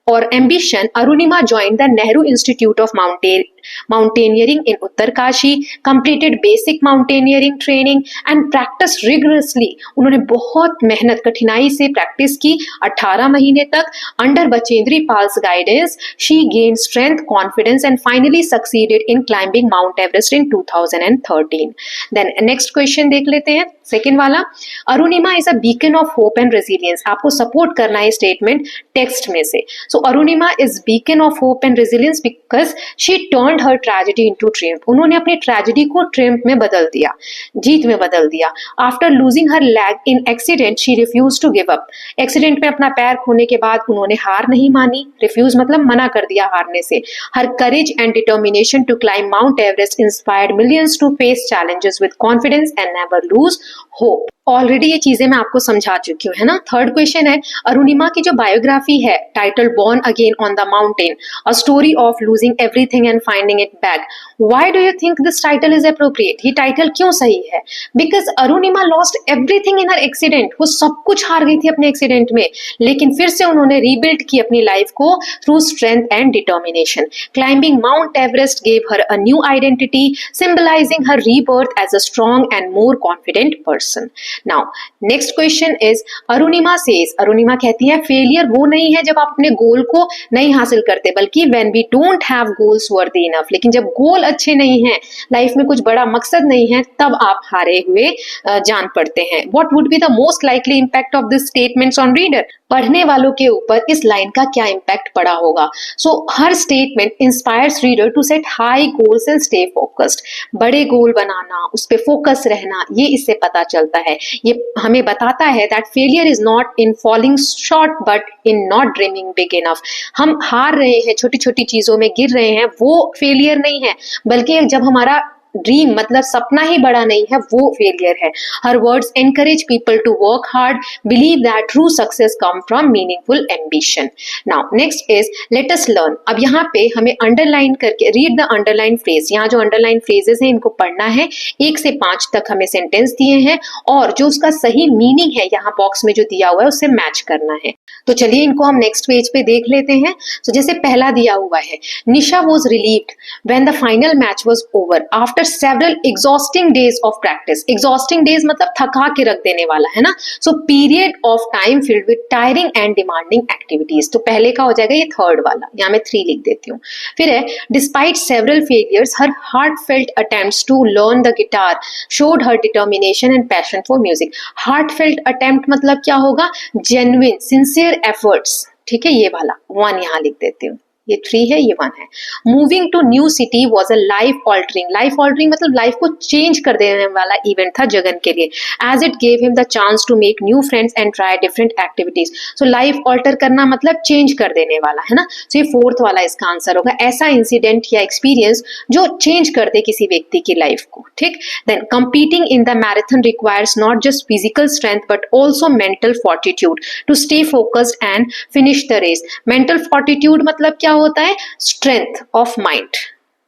or ambition, Arunima joined the Nehru Institute of Mountaineering in Uttarkashi, completed basic mountaineering training and practiced rigorously. उन्होंने बहुत मेहनत कठिनाई से प्रैक्टिस की 18 महीने तक. Under Bachendri Pal's guidance, she gained strength, confidence and finally succeeded in climbing Mount Everest in 2013. Then next question देख लेते हैं, सेकेंड वाला. Arunima is a beacon of hope and resilience. आपको सपोर्ट करना है स्टेटमेंट टेक्स्ट में से. So Arunima is beacon of hope and resilience because she turned turned her tragedy into triumph, उन्होंने अपनी ट्रेजेडी को ट्रियम्फ में बदल दिया, जीत में बदल दिया। After losing her leg in accident she refuse to give up, accident में अपना पैर खोने के बाद उन्होंने हार नहीं मानी, रिफ्यूज मतलब मना कर दिया हारने से। Her courage and determination to climb Mount Everest inspired millions to face challenges with confidence and never lose hope. Already ये चीजें मैं आपको समझा चुकी हूँ, है ना। थर्ड क्वेश्चन है, अरुणिमा की जो बायोग्राफी है title born again on the mountain, a story of losing everything and finding it back, why do you think this title is appropriate? ये टाइटल क्यों सही है? Because Arunima lost everything in her accident, वो सब कुछ हार गई थी अपने एक्सीडेंट में, लेकिन फिर से उन्होंने रीबिल्ड की अपनी लाइफ को through strength and determination. Climbing Mount Everest gave her a new identity, symbolising her rebirth as a strong and more confident person. Now next question is, Arunima says, Arunima कहती है फेलियर वो नहीं है जब आप अपने गोल को नहीं हासिल करते, बल्कि when we don't have goals worthy enough, लेकिन जब गोल अच्छे नहीं है, लाइफ में कुछ बड़ा मकसद नहीं है, तब आप हारे हुए जान पड़ते हैं। What would be the most likely impact of this statements on reader? पढ़ने वालों के ऊपर इस लाइन का क्या इंपैक्ट पड़ा होगा? So her statement inspires reader to set high goals and stay focused. बड़े गोल बनाना, उस पे फोकस रहना, ये इससे पता चलता है। ये हमें बताता है that failure is not in falling short but in not dreaming big enough. हम हार रहे हैं, छोटी छोटी चीजों में गिर रहे हैं, वो फेलियर नहीं है, बल्कि जब हमारा ड्रीम मतलब सपना ही बड़ा नहीं है, वो फेलियर है। Her words encourage people to work hard, believe that true success come from meaningful ambition. Now next is let us learn. अब यहाँ पे हमें अंडरलाइन करके रीड द अंडरलाइन फ्रेज, यहाँ जो अंडरलाइन फ्रेजेस हैं इनको पढ़ना है। 1 से 5 तक हमें सेंटेंस दिए हैं और जो उसका सही मीनिंग है यहाँ बॉक्स में जो दिया हुआ है उससे मैच करना है। तो चलिए इनको हम नेक्स्ट पेज पे देख लेते हैं। तो जैसे पहला दिया हुआ है, Nisha was relieved when the final match was over after several exhausting days of practice। exhausting days मतलब थका के रख देने वाला, है ना। so period of time filled with tiring and demanding activities। तो पहले का हो जाएगा ये थर्ड वाला, यहाँ मैं 3 लिख देती हूँ। फिर है despite several failures her heartfelt attempts to learn the guitar showed her determination and passion for music। heartfelt attempt मतलब क्या होगा? genuine sincere efforts, ठीक है, ये वाला 1 यहाँ लिख देती हूँ। ये 3 है, ये 1 है। Moving to new city was a life altering, life altering मतलब लाइफ को चेंज कर देने वाला इवेंट था जगन के लिए। As it gave him the chance to make new friends and try different activities. So life alter करना मतलब चेंज कर देने वाला, है ना। सो ये 4th वाला इसका आंसर होगा, ऐसा इंसिडेंट या एक्सपीरियंस जो चेंज कर दे किसी व्यक्ति की लाइफ को, ठीक। Then competing in the marathon requires not just physical strength but also mental fortitude to stay focused and finish the race. Mental fortitude मतलब क्या होता है? स्ट्रेंथ ऑफ माइंड,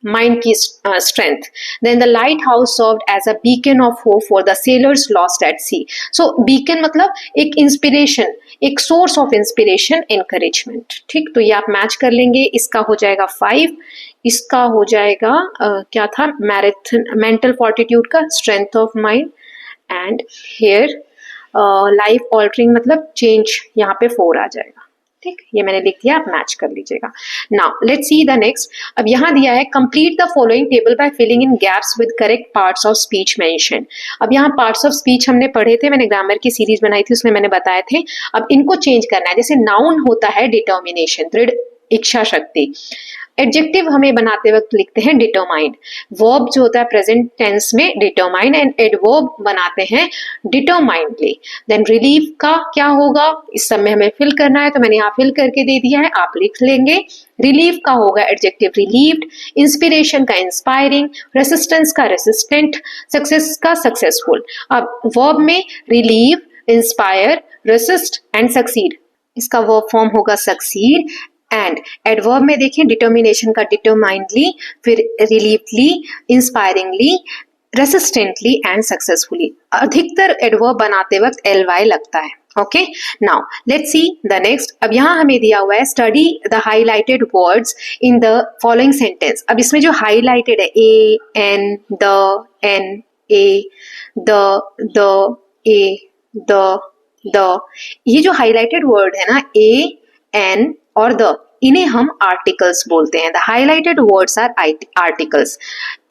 माइंड की strength. Then the lighthouse served as a beacon of hope for the sailors lost at sea. So beacon मतलब एक inspiration, एक source of inspiration, encouragement, ठीक। तो ये आप मैच कर लेंगे, इसका हो जाएगा 5, इसका हो जाएगा क्या था? मैराथन, मेंटल फोर्टिट्यूड का strength of mind, and here life altering मतलब चेंज, यहाँ पे 4 आ जाएगा, ठीक। ये मैंने लिख दिया, आप मैच कर लीजिएगा। Now let's see the next. अब यहाँ दिया है complete the following table by filling in gaps with correct parts of speech mention. अब यहाँ पार्ट्स ऑफ स्पीच हमने पढ़े थे, मैंने ग्रामर की सीरीज बनाई थी, उसमें मैंने बताए थे। अब इनको चेंज करना है। जैसे नाउन होता है डिटर्मिनेशन, दृढ़ इच्छा शक्ति। एडजेक्टिव हमें बनाते वक्त लिखते हैं डिटरमाइंड। वर्ब जो होता है प्रेजेंट टेंस में डिटरमाइंड, एंड एडवर्ब बनाते हैं डिटरमाइंडली। देन रिलीव का क्या होगा? इस समय हमें फिल करना है, तो मैंने यहाँ फिल करके दे दिया है, आप लिख लेंगे। रिलीव का होगा एडजेक्टिव रिलीव्ड, इंस्पिरेशन का इंस्पायरिंग, रेसिस्टेंस का रेसिस्टेंट, सक्सेस का सक्सेसफुल। अब वर्ब में relieve, inspire, resist and succeed, इसका वर्ब फॉर्म होगा सक्सीड। एंड एडवर्ब में देखिए डिटर्मिनेशन का डिटरमाइंडली, फिर रिलीवली, इंस्पायरिंगली, रेसिस्टेंटली एंड सक्सेसफुली। अधिकतर एडवर्ब बनाते वक्त ly लगता है, okay. Now let's see the next. अब यहाँ हमें दिया हुआ है study the highlighted words in the following sentence. अब इसमें जो हाईलाइटेड है a, an, the, an, a, the, a, the, ये जो हाईलाइटेड वर्ड है ना, ए, एन और द, इन्हें हम आर्टिकल्स बोलते हैं। The highlighted words are articles.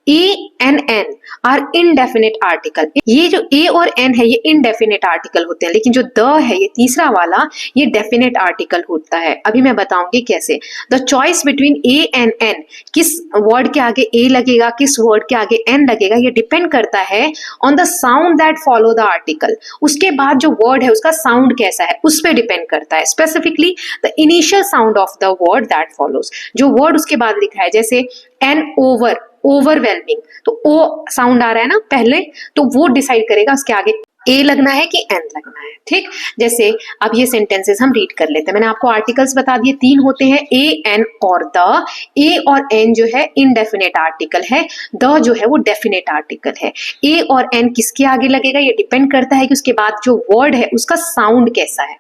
A and an are indefinite article. ये जो ए और एन है ये इनडेफिनेट आर्टिकल होते हैं, लेकिन जो द है ये तीसरा वाला ये डेफिनेट आर्टिकल होता है। अभी मैं बताऊंगी कैसे। The choice between a and an, किस वर्ड के आगे ए लगेगा किस वर्ड के आगे एन लगेगा, ये डिपेंड करता है on the sound that follow the article. उसके बाद जो वर्ड है उसका साउंड कैसा है उस पर डिपेंड करता है। Specifically the initial sound of the word that follows, जो वर्ड उसके बाद लिखा है, जैसे एन ओवर, ओवरवेलमिंग, तो ओ साउंड आ रहा है ना पहले, तो वो डिसाइड करेगा उसके आगे ए लगना है कि एन लगना है। ठीक, जैसे अब ये सेंटेंसेस हम रीड कर लेते हैं। मैंने आपको आर्टिकल्स बता दिए, तीन होते हैं, ए एन और द। ए और एन जो है इनडेफिनेट आर्टिकल है, द जो है वो डेफिनेट आर्टिकल है। ए और एन किसके आगे लगेगा ये डिपेंड करता है कि उसके बाद जो वर्ड है उसका साउंड कैसा है।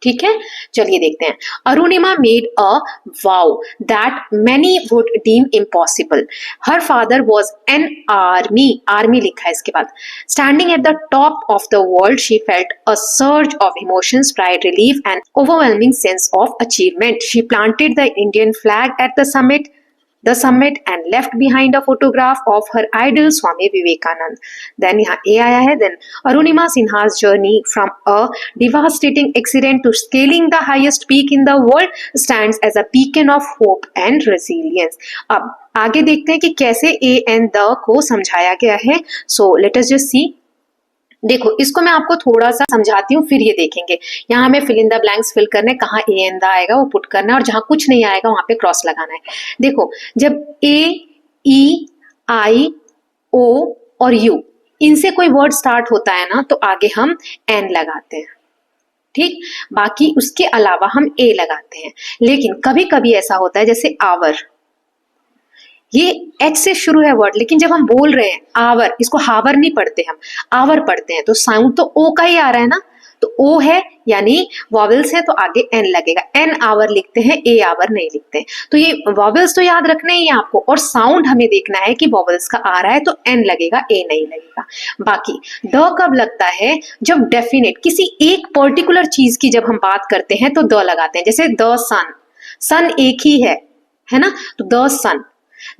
ठीक है, चलिए देखते हैं। Arunima made a vow that many would deem impossible. Her father was an army, army लिखा है इसके बाद। Standing at the top of the world she felt a surge of emotions, pride, relief and overwhelming sense of achievement. She planted the Indian flag at the summit and left behind a photograph of her idol Swami Vivekanand. Then यहाँ A आया है। Then Arunima Sinha's journey from a devastating accident to scaling the highest peak in the world stands as a beacon of hope and resilience. अब आगे देखते हैं कि कैसे A and the को समझाया गया है। So let us just see. देखो, इसको मैं आपको थोड़ा सा समझाती हूँ फिर ये देखेंगे। यहाँ हमें fill in the blanks fill करने, कहाँ ए एन द आएगा वो पुट करना है, और जहां कुछ नहीं आएगा वहां पे क्रॉस लगाना है। देखो, जब ए ई आई ओ और यू इनसे कोई वर्ड स्टार्ट होता है ना तो आगे हम एन लगाते हैं। ठीक, बाकी उसके अलावा हम ए लगाते हैं। लेकिन कभी कभी ऐसा होता है जैसे आवर, ये एच से शुरू है वर्ड, लेकिन जब हम बोल रहे हैं आवर, इसको हावर नहीं पढ़ते, हम आवर पढ़ते हैं, तो साउंड तो ओ का ही आ रहा है ना, तो ओ है यानी वॉवेल्स है तो आगे एन लगेगा। एन आवर लिखते हैं, ए आवर नहीं लिखते हैं। तो ये वॉवेल्स तो याद रखना ही है आपको, और साउंड हमें देखना है कि वॉवेल्स का आ रहा है तो एन लगेगा, ए नहीं लगेगा। बाकी द कब लगता है, जब डेफिनेट किसी एक पर्टिकुलर चीज की जब हम बात करते हैं तो द लगाते हैं। जैसे द सन, सन एक ही है ना, तो the sun.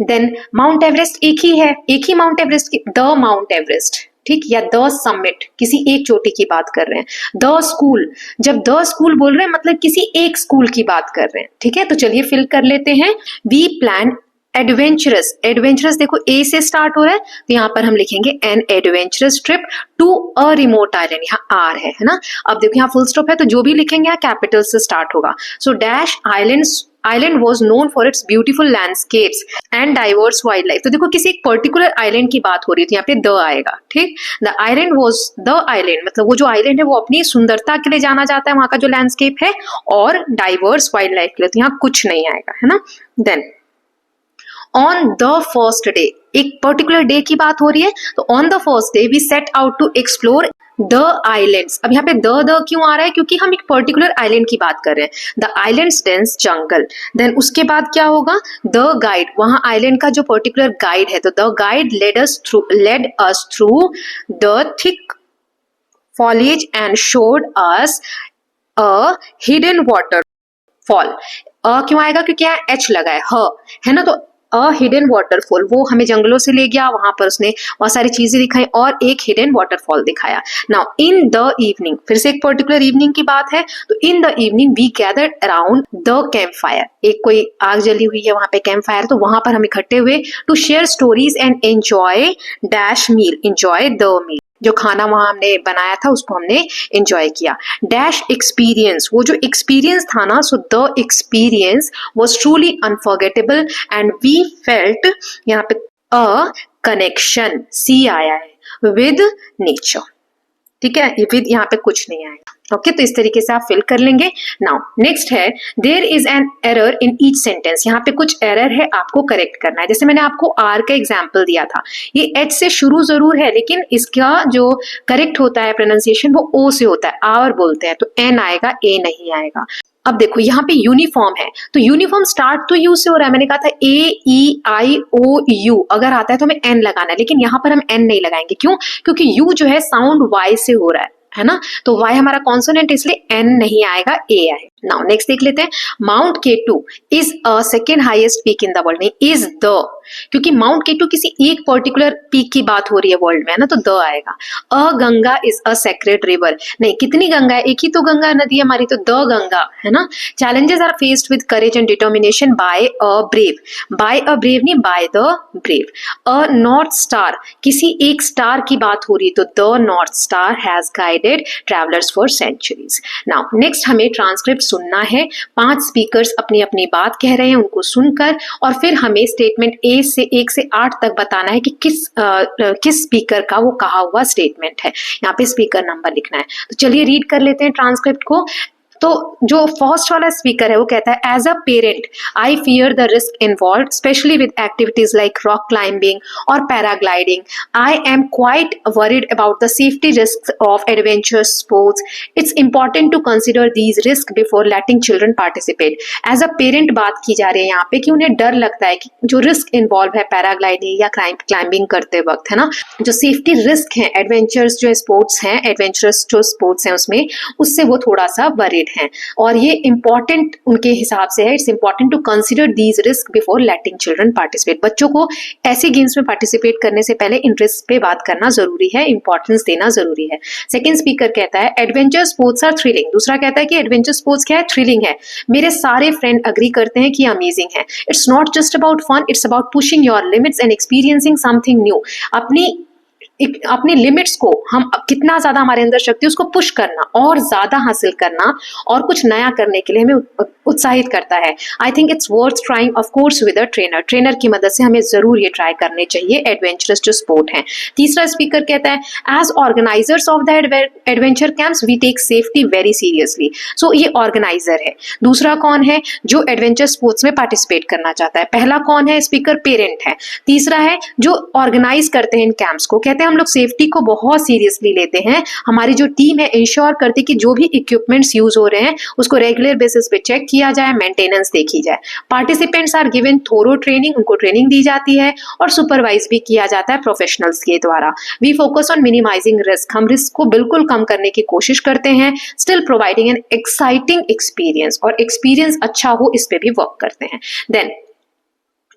Then Mount Everest एक ही है, एक ही माउंट एवरेस्ट की, द माउंट एवरेस्ट। ठीक, या द समिट, किसी एक चोटी की बात कर रहे हैं। द स्कूल, जब द स्कूल बोल रहे हैं मतलब किसी एक स्कूल की बात कर रहे हैं। ठीक है, तो चलिए फिल कर लेते हैं। वी प्लान एडवेंचरस, एडवेंचरस देखो ए से स्टार्ट हो रहा है तो यहाँ पर हम लिखेंगे an adventurous trip to a remote island, यहाँ आर है ना। अब देखो यहाँ फुल स्टॉप है तो जो भी लिखेंगे यहाँ कैपिटल से स्टार्ट होगा। So dash island was known for its beautiful landscapes and diverse wild life. तो देखो किसी एक पर्टिकुलर आइलैंड की बात हो रही थी, यहाँ पे द आएगा। ठीक, द आइलैंड मतलब वो जो आइलैंड है वो अपनी सुंदरता के लिए जाना जाता है, वहां का जो लैंडस्केप है, और डाइवर्स वाइल्ड लाइफ के लिए, तो यहाँ कुछ नहीं आएगा, है ना। Then on the first day, एक पर्टिकुलर डे की बात हो रही है तो on the first day we set out to explore the islands. अब यहाँ पे द क्यों आ रहा है, क्योंकि हम एक पर्टिकुलर आइलैंड की बात कर रहे हैं। The islands dense jungle. देन उसके बाद क्या होगा, द गाइड, वहां आइलैंड का जो पर्टिकुलर गाइड है, तो the guide led us through the thick foliage and showed us a hidden waterfall. क्यों आएगा, क्योंकि यहाँ एच लगा है ना, तो अ हिडन वाटरफॉल, वो हमें जंगलों से ले गया, वहां पर उसने बहुत सारी चीजें दिखाई और एक हिडन वाटरफॉल दिखाया। नाउ इन द इवनिंग, फिर से एक पर्टिकुलर इवनिंग की बात है, तो in the evening we gathered around the campfire, एक कोई आग जली हुई है वहां पे कैंप फायर, तो वहां पर हम इकट्ठे हुए to share stories and enjoy dash meal, enjoy the meal, जो खाना वहां हमने बनाया था उसको हमने एंजॉय किया। डैश एक्सपीरियंस, वो जो एक्सपीरियंस था ना, so the experience was truly unforgettable and we felt, यहाँ पे अ कनेक्शन, सी आया है, विद नेचर। ठीक है, विद यहाँ पे कुछ नहीं आएगा। ओके, तो इस तरीके से आप फिल कर लेंगे। नाउ नेक्स्ट है, there is an error in each sentence, यहाँ पे कुछ एरर है, आपको करेक्ट करना है। जैसे मैंने आपको आर का एग्जाम्पल दिया था, ये एच से शुरू जरूर है लेकिन इसका जो करेक्ट होता है प्रोनाउंसिएशन वो ओ से होता है, आर बोलते हैं, तो एन आएगा, ए नहीं आएगा। अब देखो यहाँ पे यूनिफॉर्म है, तो यूनिफॉर्म स्टार्ट तो यू से हो रहा है, मैंने कहा था ए ई आई ओ यू, अगर आता है तो हमें एन लगाना है, लेकिन यहाँ पर हम एन नहीं लगाएंगे। क्यों, क्योंकि यू जो है साउंड वाई से हो रहा है ना, तो वाई हमारा कॉन्सोनेंट, इसलिए एन नहीं आएगा, ए आएगा। नाउ नेक्स्ट देख लेते हैं, mount K2 is a second highest peak in the world, नहीं इज द, क्योंकि माउंट केटू किसी एक पर्टिकुलर पीक की बात हो रही है वर्ल्ड में, है ना, तो द आएगा। A Ganga is a sacred river, नहीं, कितनी गंगा है, एक ही तो गंगा नदी है हमारी, तो द गंगा, है ना। Challenges are faced with courage and determination by a brave, by a brave नहीं, by the brave. A north star, किसी एक स्टार की बात हो रही है, तो the north star has guided travellers for centuries. Now next हमें ट्रांसक्रिप्ट सुनना है, 5 स्पीकर्स अपनी अपनी बात कह रहे हैं, उनको सुनकर और फिर हमें स्टेटमेंट ए से 1 से 8 तक बताना है कि किस स्पीकर का वो कहा हुआ स्टेटमेंट है। यहाँ पे स्पीकर नंबर लिखना है। तो चलिए रीड कर लेते हैं ट्रांसक्रिप्ट को। तो जो फर्स्ट वाला स्पीकर है वो कहता है, as a parent I fear the risk involve specially with activities like rock climbing और paragliding. I am quite worried about the safety risk of adventurous sports. It's important to consider these risk before letting children participate. As a parent बात की जा रही है यहाँ पे कि उन्हें डर लगता है कि जो रिस्क इन्वॉल्व है पैराग्लाइडिंग या क्लाइंबिंग करते वक्त, है ना, जो सेफ्टी रिस्क है एडवेंचर्स जो स्पोर्ट्स हैं, एडवेंचरस जो स्पोर्ट्स हैं उसमें, उससे वो थोड़ा सा वरीड हैं और ये इंपॉर्टेंट उनके हिसाब से है। It's important to consider these risk before letting children participate. बच्चों को ऐसे गेम्स में पार्टिसिपेट करने से पहले इन रिस्क पे बात करना जरूरी है, इंपॉर्टेंस देना जरूरी है। सेकंड स्पीकर कहता है, एडवेंचर स्पोर्ट्स आर थ्रिलिंग। दूसरा कहता है कि एडवेंचर स्पोर्ट्स क्या है, थ्रिलिंग है। मेरे सारे फ्रेंड अग्री करते हैं कि अमेजिंग है। It's not just about fun, it's about pushing your limits and experiencing something new. अपनी लिमिट्स को हम कितना ज्यादा हमारे अंदर शक्ति उसको पुश करना और ज्यादा हासिल करना और कुछ नया करने के लिए हमें उत्साहित करता है। I think it's worth trying of course with a trainer. Trainer की मदद से हमें जरूर ये ट्राई करने चाहिए एडवेंचरस जो स्पोर्ट है। तीसरा स्पीकर कहता है, as organisers of the adventure camps we take safety very seriously. So ये ऑर्गेनाइजर है। दूसरा कौन है, जो एडवेंचर स्पोर्ट्स में पार्टिसिपेट करना चाहता है। पहला कौन है, स्पीकर पेरेंट है। तीसरा है जो ऑर्गेनाइज करते हैं इन कैंप्स को, कहते हैं हम लोग सेफ्टी को बहुत सीरियसली लेते हैं। हमारी जो टीम है इंश्योर करती कि जो भी इक्विपमेंट्स यूज हो रहे हैं उसको रेगुलर बेसिस पे चेक किया जाए, मेंटेनेंस देखी जाए। Participants are given thorough training, उनको ट्रेनिंग दी जाती है और सुपरवाइज भी किया जाता है प्रोफेशनल्स के द्वारा। We focus on minimising risk, हम रिस्क को बिल्कुल कम करने की कोशिश करते हैं। Still providing an exciting experience, और एक्सपीरियंस अच्छा हो इस पे भी वर्क करते हैं। देन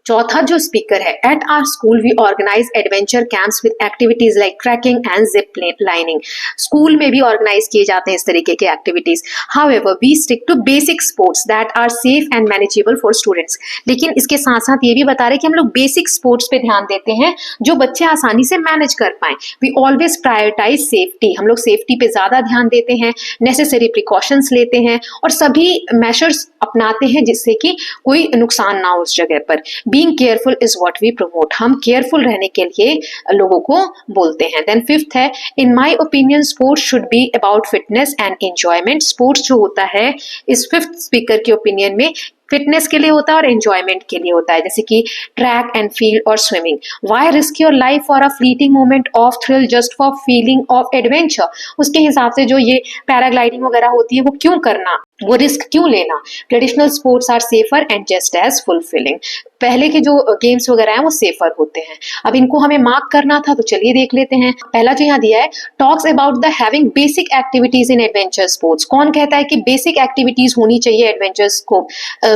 चौथा जो स्पीकर है, at our school we organise adventure camps with activities like trekking and zip lining. School में भी ऑर्गेनाइज किए जाते हैं इस तरीके के activities. However we stick to basic sports that are safe and manageable for students. लेकिन इसके साथ साथ ये भी बता रहे हैं कि हम लोग बेसिक स्पोर्ट्स पे ध्यान देते हैं जो बच्चे आसानी से मैनेज कर पाए। वी ऑलवेज प्रायोरिटाइज सेफ्टी, हम लोग सेफ्टी पे ज्यादा ध्यान देते हैं, नेसेसरी प्रिकॉशंस लेते हैं और सभी मेजर्स अपनाते हैं जिससे कि कोई नुकसान ना हो उस जगह पर। Being careful is what we promote, हम केयरफुल रहने के लिए लोगों को बोलते हैं। देन फिफ्थ है, इन my opinion sports should be about fitness and enjoyment. Sports जो होता है इस फिफ्थ स्पीकर के ओपिनियन में फिटनेस के लिए होता है और एंजॉयमेंट के लिए होता है, जैसे कि ट्रैक एंड फील्ड और swimming. Why risk your life for a fleeting moment of thrill just for feeling of adventure. उसके हिसाब से जो ये पैराग्लाइडिंग वगैरह होती है वो क्यों करना, वो रिस्क क्यों लेना। Traditional sports are safer and just as fulfilling. पहले के जो गेम्स वगैरह हैं वो सेफर होते हैं। अब इनको हमें मार्क करना था तो चलिए देख लेते हैं। पहला जो यहाँ दिया है, talks about the having basic activities in adventure sports. कौन कहता है कि बेसिक एक्टिविटीज होनी चाहिए एडवेंचर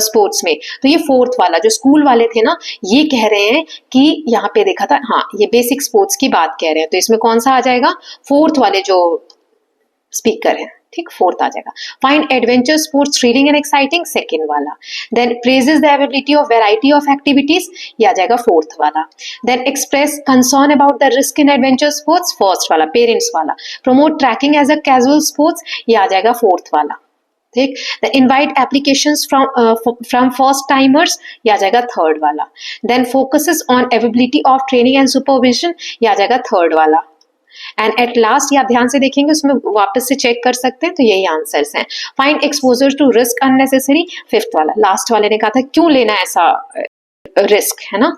स्पोर्ट्स में, तो ये फोर्थ वाला जो स्कूल वाले थे ना ये कह रहे हैं कि यहाँ पे देखा था, हाँ ये बेसिक स्पोर्ट्स की बात कह रहे हैं, तो इसमें कौन सा आ जाएगा, फोर्थ वाले जो स्पीकर है, ठीक, फोर्थ आ जाएगा। Find adventure sports thrilling and exciting, second वाला। Then praises the availability of variety of activities, ये आ जाएगा फोर्थ वाला। Then express concern about the risk in adventure sports, first वाला, पेरेंट्स वाला। Promote trekking as a casual sports, ये आ जाएगा फोर्थ वाला, ठीक। The invite applications from first timers, ये आ जाएगा थर्ड वाला। Then focuses on availability of training and supervision, ये आ जाएगा थर्ड वाला। एंड एट लास्ट, ये आप ध्यान से देखेंगे उसमें वापस से चेक कर सकते हैं, तो यही आंसर्स हैं। Find exposure to risk unnecessary, fifth वाला। लास्ट वाले ने कहा था क्यों लेना ऐसा रिस्क, है ना।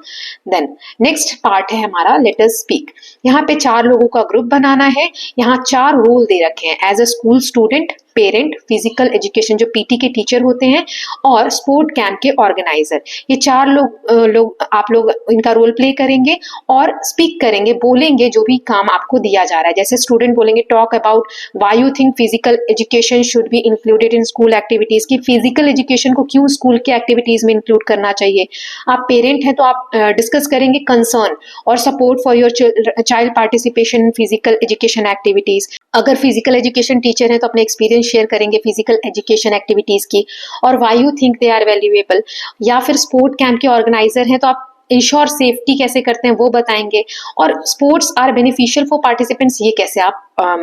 देन नेक्स्ट पार्ट है हमारा, लेट अस स्पीक। यहाँ पे 4 लोगों का ग्रुप बनाना है। यहाँ 4 रोल दे रखे हैं, as a school student, parent, physical education जो पीटी के टीचर होते हैं, और स्पोर्ट कैंप के ऑर्गेनाइजर। ये 4 लोग आप लोग इनका रोल प्ले करेंगे और स्पीक करेंगे, बोलेंगे जो भी काम आपको दिया जा रहा है। जैसे स्टूडेंट बोलेंगे talk about why you think physical education should be included in school activities, की फिजिकल एजुकेशन को क्यों स्कूल के एक्टिविटीज में इंक्लूड करना चाहिए। आप पेरेंट हैं तो आप डिस्कस करेंगे कंसर्न और support for your child participation in physical education activities. अगर फिजिकल एजुकेशन टीचर है तो अपने एक्सपीरियंस शेयर करेंगे फिजिकल एजुकेशन एक्टिविटीज की, और why you think they are valuable. या फिर स्पोर्ट कैंप के ऑर्गेनाइजर हैं तो आप इंश्योर सेफ्टी कैसे करते हैं वो बताएंगे, और sports are beneficial for participants, ये कैसे आप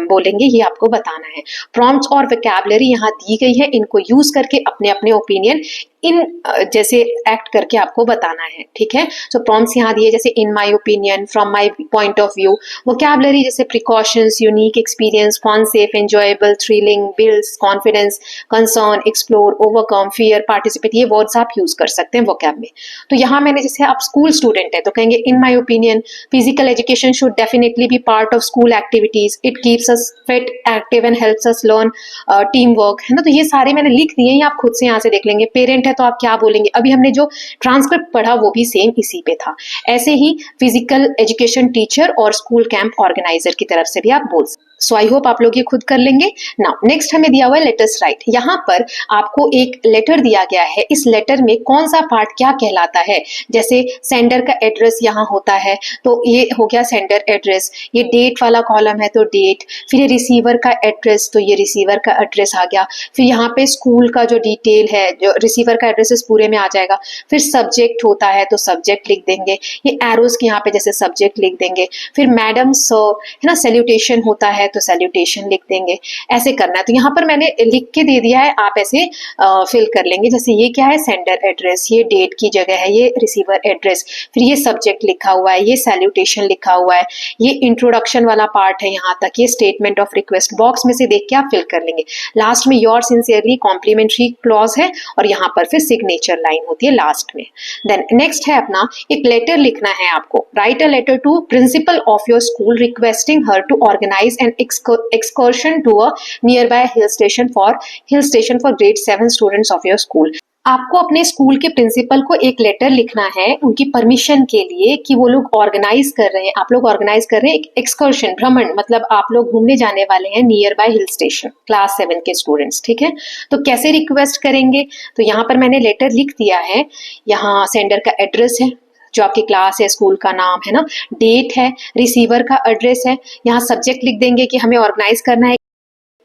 बोलेंगे ये आपको बताना है। प्रॉम्प्ट्स और वोकैबुलरी यहाँ दी गई है, इनको यूज करके अपने अपने ओपिनियन इन जैसे एक्ट करके आपको बताना है, ठीक है। सो प्रॉम्प्ट्स यहाँ दिए जैसे in my opinion, from my point of view. Vocabulary जैसे precautions, unique experience, fun, safe, enjoyable, thrilling, builds confidence, concern, explore, overcome, fear, participate, ये वर्ड्स आप यूज कर सकते हैं वोकैब में। तो यहाँ मैंने जैसे आप स्कूल स्टूडेंट है तो कहेंगे इन my opinion physical education should definitely be part of school activities, it keeps us fit, active and helps us learn team work, है ना। तो ये सारे मैंने लिख दिए हैं, आप खुद से यहाँ से देख लेंगे। पेरेंट है तो आप क्या बोलेंगे, अभी हमने जो ट्रांसक्रिप्ट पढ़ा वो भी सेम इसी पे था। ऐसे ही फिजिकल एजुकेशन टीचर और स्कूल कैंप ऑर्गेनाइजर की तरफ से भी आप बोल सकते। सो आई होप आप लोग ये खुद कर लेंगे। नाउ नेक्स्ट हमें दिया हुआ है लेटर्स राइट। यहाँ पर आपको एक लेटर दिया गया है, इस लेटर में कौन सा पार्ट क्या कहलाता है। जैसे सेंडर का एड्रेस यहाँ होता है तो ये हो गया सेंडर एड्रेस, ये डेट वाला कॉलम है तो डेट, फिर ये रिसीवर का एड्रेस तो ये रिसीवर का एड्रेस आ गया, फिर यहाँ पे स्कूल का जो डिटेल है जो रिसीवर का एड्रेस इस पूरे में आ जाएगा, फिर सब्जेक्ट होता है तो सब्जेक्ट लिख देंगे, ये एरोस के यहाँ पे जैसे सब्जेक्ट लिख देंगे, फिर मैडम सर है ना, सैल्यूटेशन होता है तो सैल्यूटेशन लिख देंगे। ऐसे करना है तो यहाँ पर मैंने लिख के दे दिया है, आप ऐसे फिल कर लेंगे। जैसे ये क्या है सेंडर एड्रेस, ये डेट की जगह है, ये रिसीवर एड्रेस, फिर ये सब्जेक्ट लिखा हुआ है, ये सैल्यूटेशन लिखा हुआ है, ये इंट्रोडक्शन वाला पार्ट है यहाँ तक, ये स्टेटमेंट ऑफ रिक्वेस्ट बॉक्स में से देख के आप फिल कर लेंगे। लास्ट में योर सिंसियरली कॉम्प्लीमेंट्री क्लॉज है और यहाँ पर फिर सिग्नेचर लाइन होती है लास्ट में। देन नेक्स्ट है अपना एक लेटर लिखना है आपको। Write a letter to principal of your school requesting her to organise an excursion to a nearby hill station for grade 7 students of your school। आपको अपने स्कूल के प्रिंसिपल को एक लेटर लिखना है उनकी परमिशन के लिए कि वो लोग ऑर्गेनाइज कर रहे हैं, आप लोग ऑर्गेनाइज कर रहे हैं एक एक्सकर्शन, भ्रमण, मतलब आप लोग घूमने जाने वाले हैं near by hill station, class 7 के स्टूडेंट्स, ठीक है। तो कैसे रिक्वेस्ट करेंगे, तो यहाँ पर मैंने लेटर लिख दिया है, यहाँ सेंडर का एड्रेस है जो आपकी क्लास है, स्कूल का नाम है ना, डेट है, रिसीवर का एड्रेस है, यहाँ सब्जेक्ट लिख देंगे कि हमें ऑर्गेनाइज करना है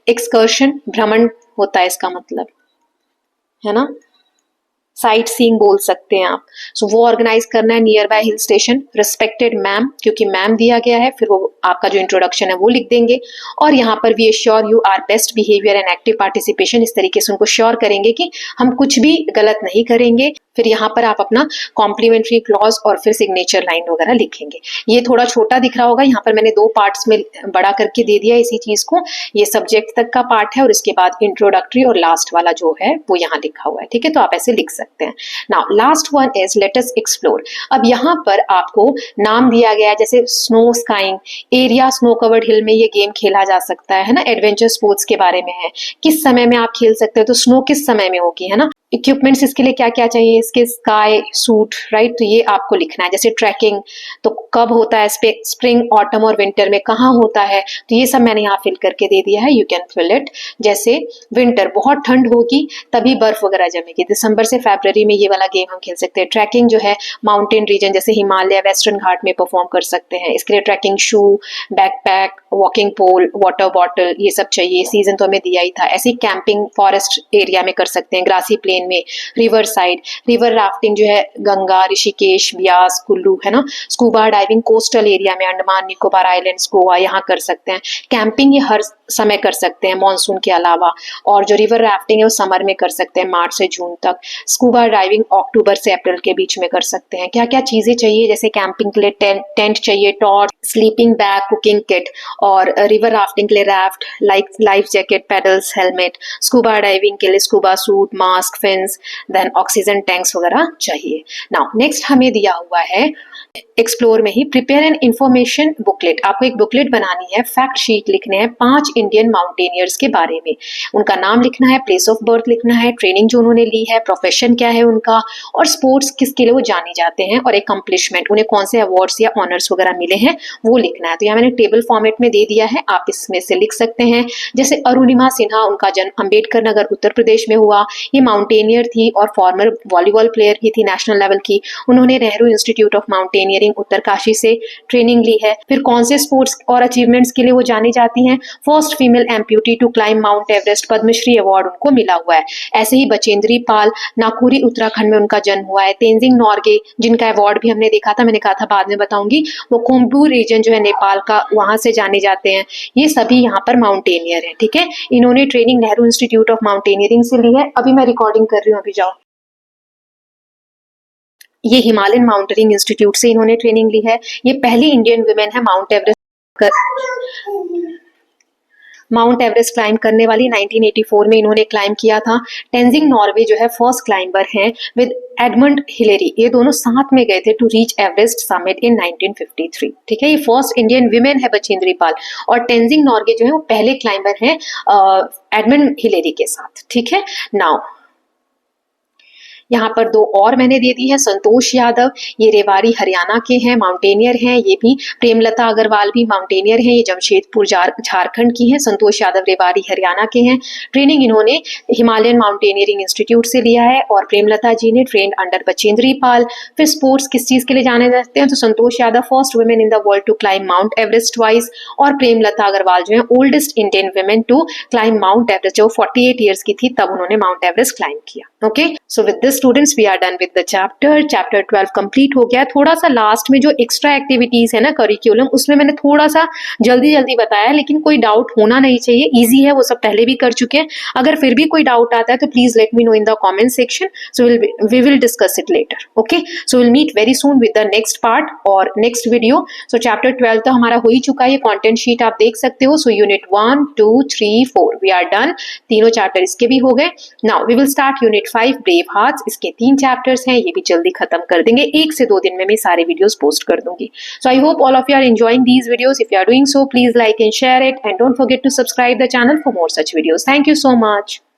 एक्सकर्शन, भ्रमण होता है इसका मतलब, है ना, साइट सीइंग बोल सकते हैं आप। सो वो ऑर्गेनाइज करना है near by hill station, respected ma'am, क्योंकि मैम दिया गया है, फिर वो आपका जो इंट्रोडक्शन है वो लिख देंगे, और यहाँ पर we assure you our best behaviour and active participation, इस तरीके से उनको श्योर करेंगे कि हम कुछ भी गलत नहीं करेंगे। फिर यहाँ पर आप अपना कॉम्प्लीमेंट्री क्लॉज और फिर सिग्नेचर लाइन वगैरह लिखेंगे। ये थोड़ा छोटा दिख रहा होगा, यहाँ पर मैंने 2 पार्ट्स में बड़ा करके दे दिया इसी चीज को। ये सब्जेक्ट तक का पार्ट है और इसके बाद इंट्रोडक्टरी और लास्ट वाला जो है वो यहाँ लिखा हुआ है, ठीक है। तो आप ऐसे लिख सकते हैं। Now last one is let us explore. अब यहाँ पर आपको नाम दिया गया है, जैसे snow skiing area, snow covered hill में ये गेम खेला जा सकता है ना, एडवेंचर स्पोर्ट्स के बारे में है, किस समय में आप खेल सकते हो, तो स्नो किस समय में होगी, है ना। इक्विपमेंट्स इसके लिए क्या क्या चाहिए, इसके स्काई सूट, राइट, तो ये आपको लिखना है। जैसे ट्रैकिंग तो कब होता है, स्प्रिंग, ऑटम और विंटर में कहाँ होता है, तो ये सब मैंने यहाँ फिल करके दे दिया है, यू कैन फिल इट। जैसे विंटर बहुत ठंड होगी तभी बर्फ वगैरह जमेगी, दिसंबर से फरवरी में ये वाला गेम हम खेल सकते हैं। ट्रैकिंग जो है माउंटेन रीजन जैसे हिमालय, वेस्टर्न घाट में परफॉर्म कर सकते हैं, इसके लिए ट्रैकिंग शू, बैकपैक, वॉकिंग पोल, वाटर बॉटल, ये सब चाहिए। सीजन तो हमें दिया ही था। ऐसी कैंपिंग फॉरेस्ट एरिया में कर सकते हैं, ग्रासी प्लेन में, रिवर साइड, रिवर राफ्टिंग जो है गंगा, ऋषिकेश, ब्यास, कुल्लू, है ना। स्कूबा डाइविंग कोस्टल एरिया में, अंडमान निकोबार आइलैंड्स, गोवा, यहाँ कर सकते हैं। कैंपिंग ये हर समय कर सकते हैं मानसून के अलावा, और जो रिवर राफ्टिंग है वो समर में कर सकते हैं, मार्च से जून तक। स्कूबा डाइविंग अक्टूबर से अप्रैल के बीच में कर सकते हैं। क्या क्या चीजें चाहिए, जैसे कैंपिंग के लिए टेंट चाहिए, torch, sleeping bag, cooking kit, और रिवर राफ्टिंग के लिए raft, life jacket, paddles, helmet. Scuba diving के लिए scuba suit, mask, fins, then oxygen tanks वगैरह चाहिए। नाउ नेक्स्ट हमें दिया हुआ है एक्सप्लोर में ही प्रिपेयर एन इंफॉर्मेशन बुकलेट। आपको एक बुकलेट बनानी है, फैक्ट शीट लिखने हैं 5 इंडियन माउंटेनियर्स के बारे में। उनका नाम लिखना है, प्लेस ऑफ बर्थ लिखना है, ट्रेनिंग जो उन्होंने ली है, प्रोफेशन क्या है उनका, और स्पोर्ट्स किसके लिए वो जाने जाते हैं, और एकम्प्लिशमेंट उन्हें कौन से अवार्ड्स या ऑनर्स वगैरह मिले हैं वो लिखना है। तो यहाँ मैंने टेबल फॉर्मेट में दे दिया है, आप इसमें से लिख सकते हैं। जैसे अरुणिमा सिन्हा, उनका जन्म अंबेडकर नगर उत्तर प्रदेश में हुआ। ये माउंटेनियर थी और फॉर्मर वॉलीबॉल प्लेयर भी थी नेशनल लेवल की। उन्होंने Nehru Institute of mountaineering Uttarkashi से ट्रेनिंग ली है। फिर कौन से स्पोर्ट्स और अचीवमेंट्स के लिए वो जानी जाती हैं, first female amputee to climb Mount Everest, Padmashri award उनको मिला हुआ है। ऐसे ही बचेंद्री पाल, नाकुरी उत्तराखंड में उनका जन्म हुआ है। तेंजिंग नॉर्गे, जिनका अवार्ड भी हमने देखा था, मैंने कहा था बाद में बताऊंगी, वो कोम्बू रीजन जो है नेपाल का, वहां से जाने जाते हैं। ये सभी यहाँ पर माउंटेनियर हैं, ठीक है। इन्होंने training Nehru Institute of mountaineering से ली है। अभी मैं रिकॉर्डिंग कर रही हूँ, अभी जाओ। ये हिमालयन माउंटेनियरिंग इंस्टीट्यूट से इन्होंने ट्रेनिंग ली है। ये पहली इंडियन वुमेन है माउंट एवरेस्ट क्लाइम करने वाली। 1984 में इन्होंने क्लाइम किया था। टेंजिंग नॉर्वे जो है फर्स्ट क्लाइंबर हैं विद एडमंड हिलेरी। ये दोनों साथ में गए थे to reach Everest summit in 1953, ठीक है। ये फर्स्ट इंडियन विमेन है बचेंद्री पाल, और टेंजिंग नॉर्गे जो है वो पहले क्लाइंबर हैं एडमंड हिलेरी के साथ, ठीक है। नाउ यहाँ पर 2 और मैंने दे दी है। संतोष यादव, ये रेवाड़ी हरियाणा के हैं, माउंटेनियर हैं ये भी। प्रेमलता अग्रवाल भी माउंटेनियर हैं, ये जमशेदपुर झारखंड की हैं। संतोष यादव रेवाड़ी हरियाणा के हैं। ट्रेनिंग इन्होंने हिमालयन माउंटेनियरिंग इंस्टीट्यूट से लिया है, और प्रेमलता जी ने ट्रेंड अंडर बचेंद्री पाल। फिर स्पोर्ट्स किस चीज के लिए जाने जाते हैं, तो Santosh Yadav first women in the world to climb Mount Everest twice, और प्रेमलता अग्रवाल जो है oldest Indian women to climb Mount Everest. जो 48 ईयर्स की थी तब उन्होंने माउंट एवरेस्ट क्लाइम किया। Okay, so with this students we are done with the chapter 12 complete हो गया। थोड़ा सा लास्ट में जो एक्स्ट्रा एक्टिविटीज है ना करिकुलम, उसमें मैंने थोड़ा सा जल्दी बताया, लेकिन कोई डाउट होना नहीं चाहिए, इजी है, वो सब पहले भी कर चुके हैं। अगर फिर भी कोई डाउट आता है तो please let me know in the comment section, so we will discuss it later. Okay, so will meet very soon with the next part और नेक्स्ट वीडियो। सो चैप्टर 12 तो हमारा हो ही चुका है, कंटेंट शीट आप देख सकते हो। So unit 1, 2, 3, 4 we are done, तीनों चैप्टर इसके भी हो गए। Now we will start unit 5 brave hearts. इसके 3 चैप्टर्स हैं, ये भी जल्दी खत्म कर देंगे। 1 से 2 दिन में मैं सारे वीडियोस पोस्ट कर दूंगी। So I hope all of you are enjoying these videos. If you are doing so, please like and share it, and don't forget to subscribe the channel for more such videos. Thank you so much.